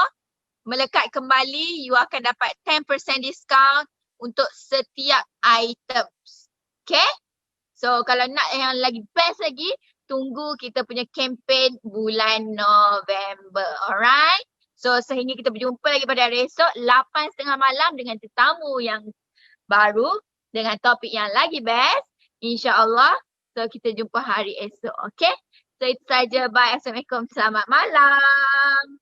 melekat kembali. You akan dapat 10% discount untuk setiap items. Okay? So kalau nak yang lagi best lagi, tunggu kita punya campaign bulan November. Alright? So sehingga kita berjumpa lagi pada hari esok 8:30 malam dengan tetamu yang baru dengan topik yang lagi best. InsyaAllah. So kita jumpa hari esok. Okay? So itu saja. Bye. Assalamualaikum. Selamat malam.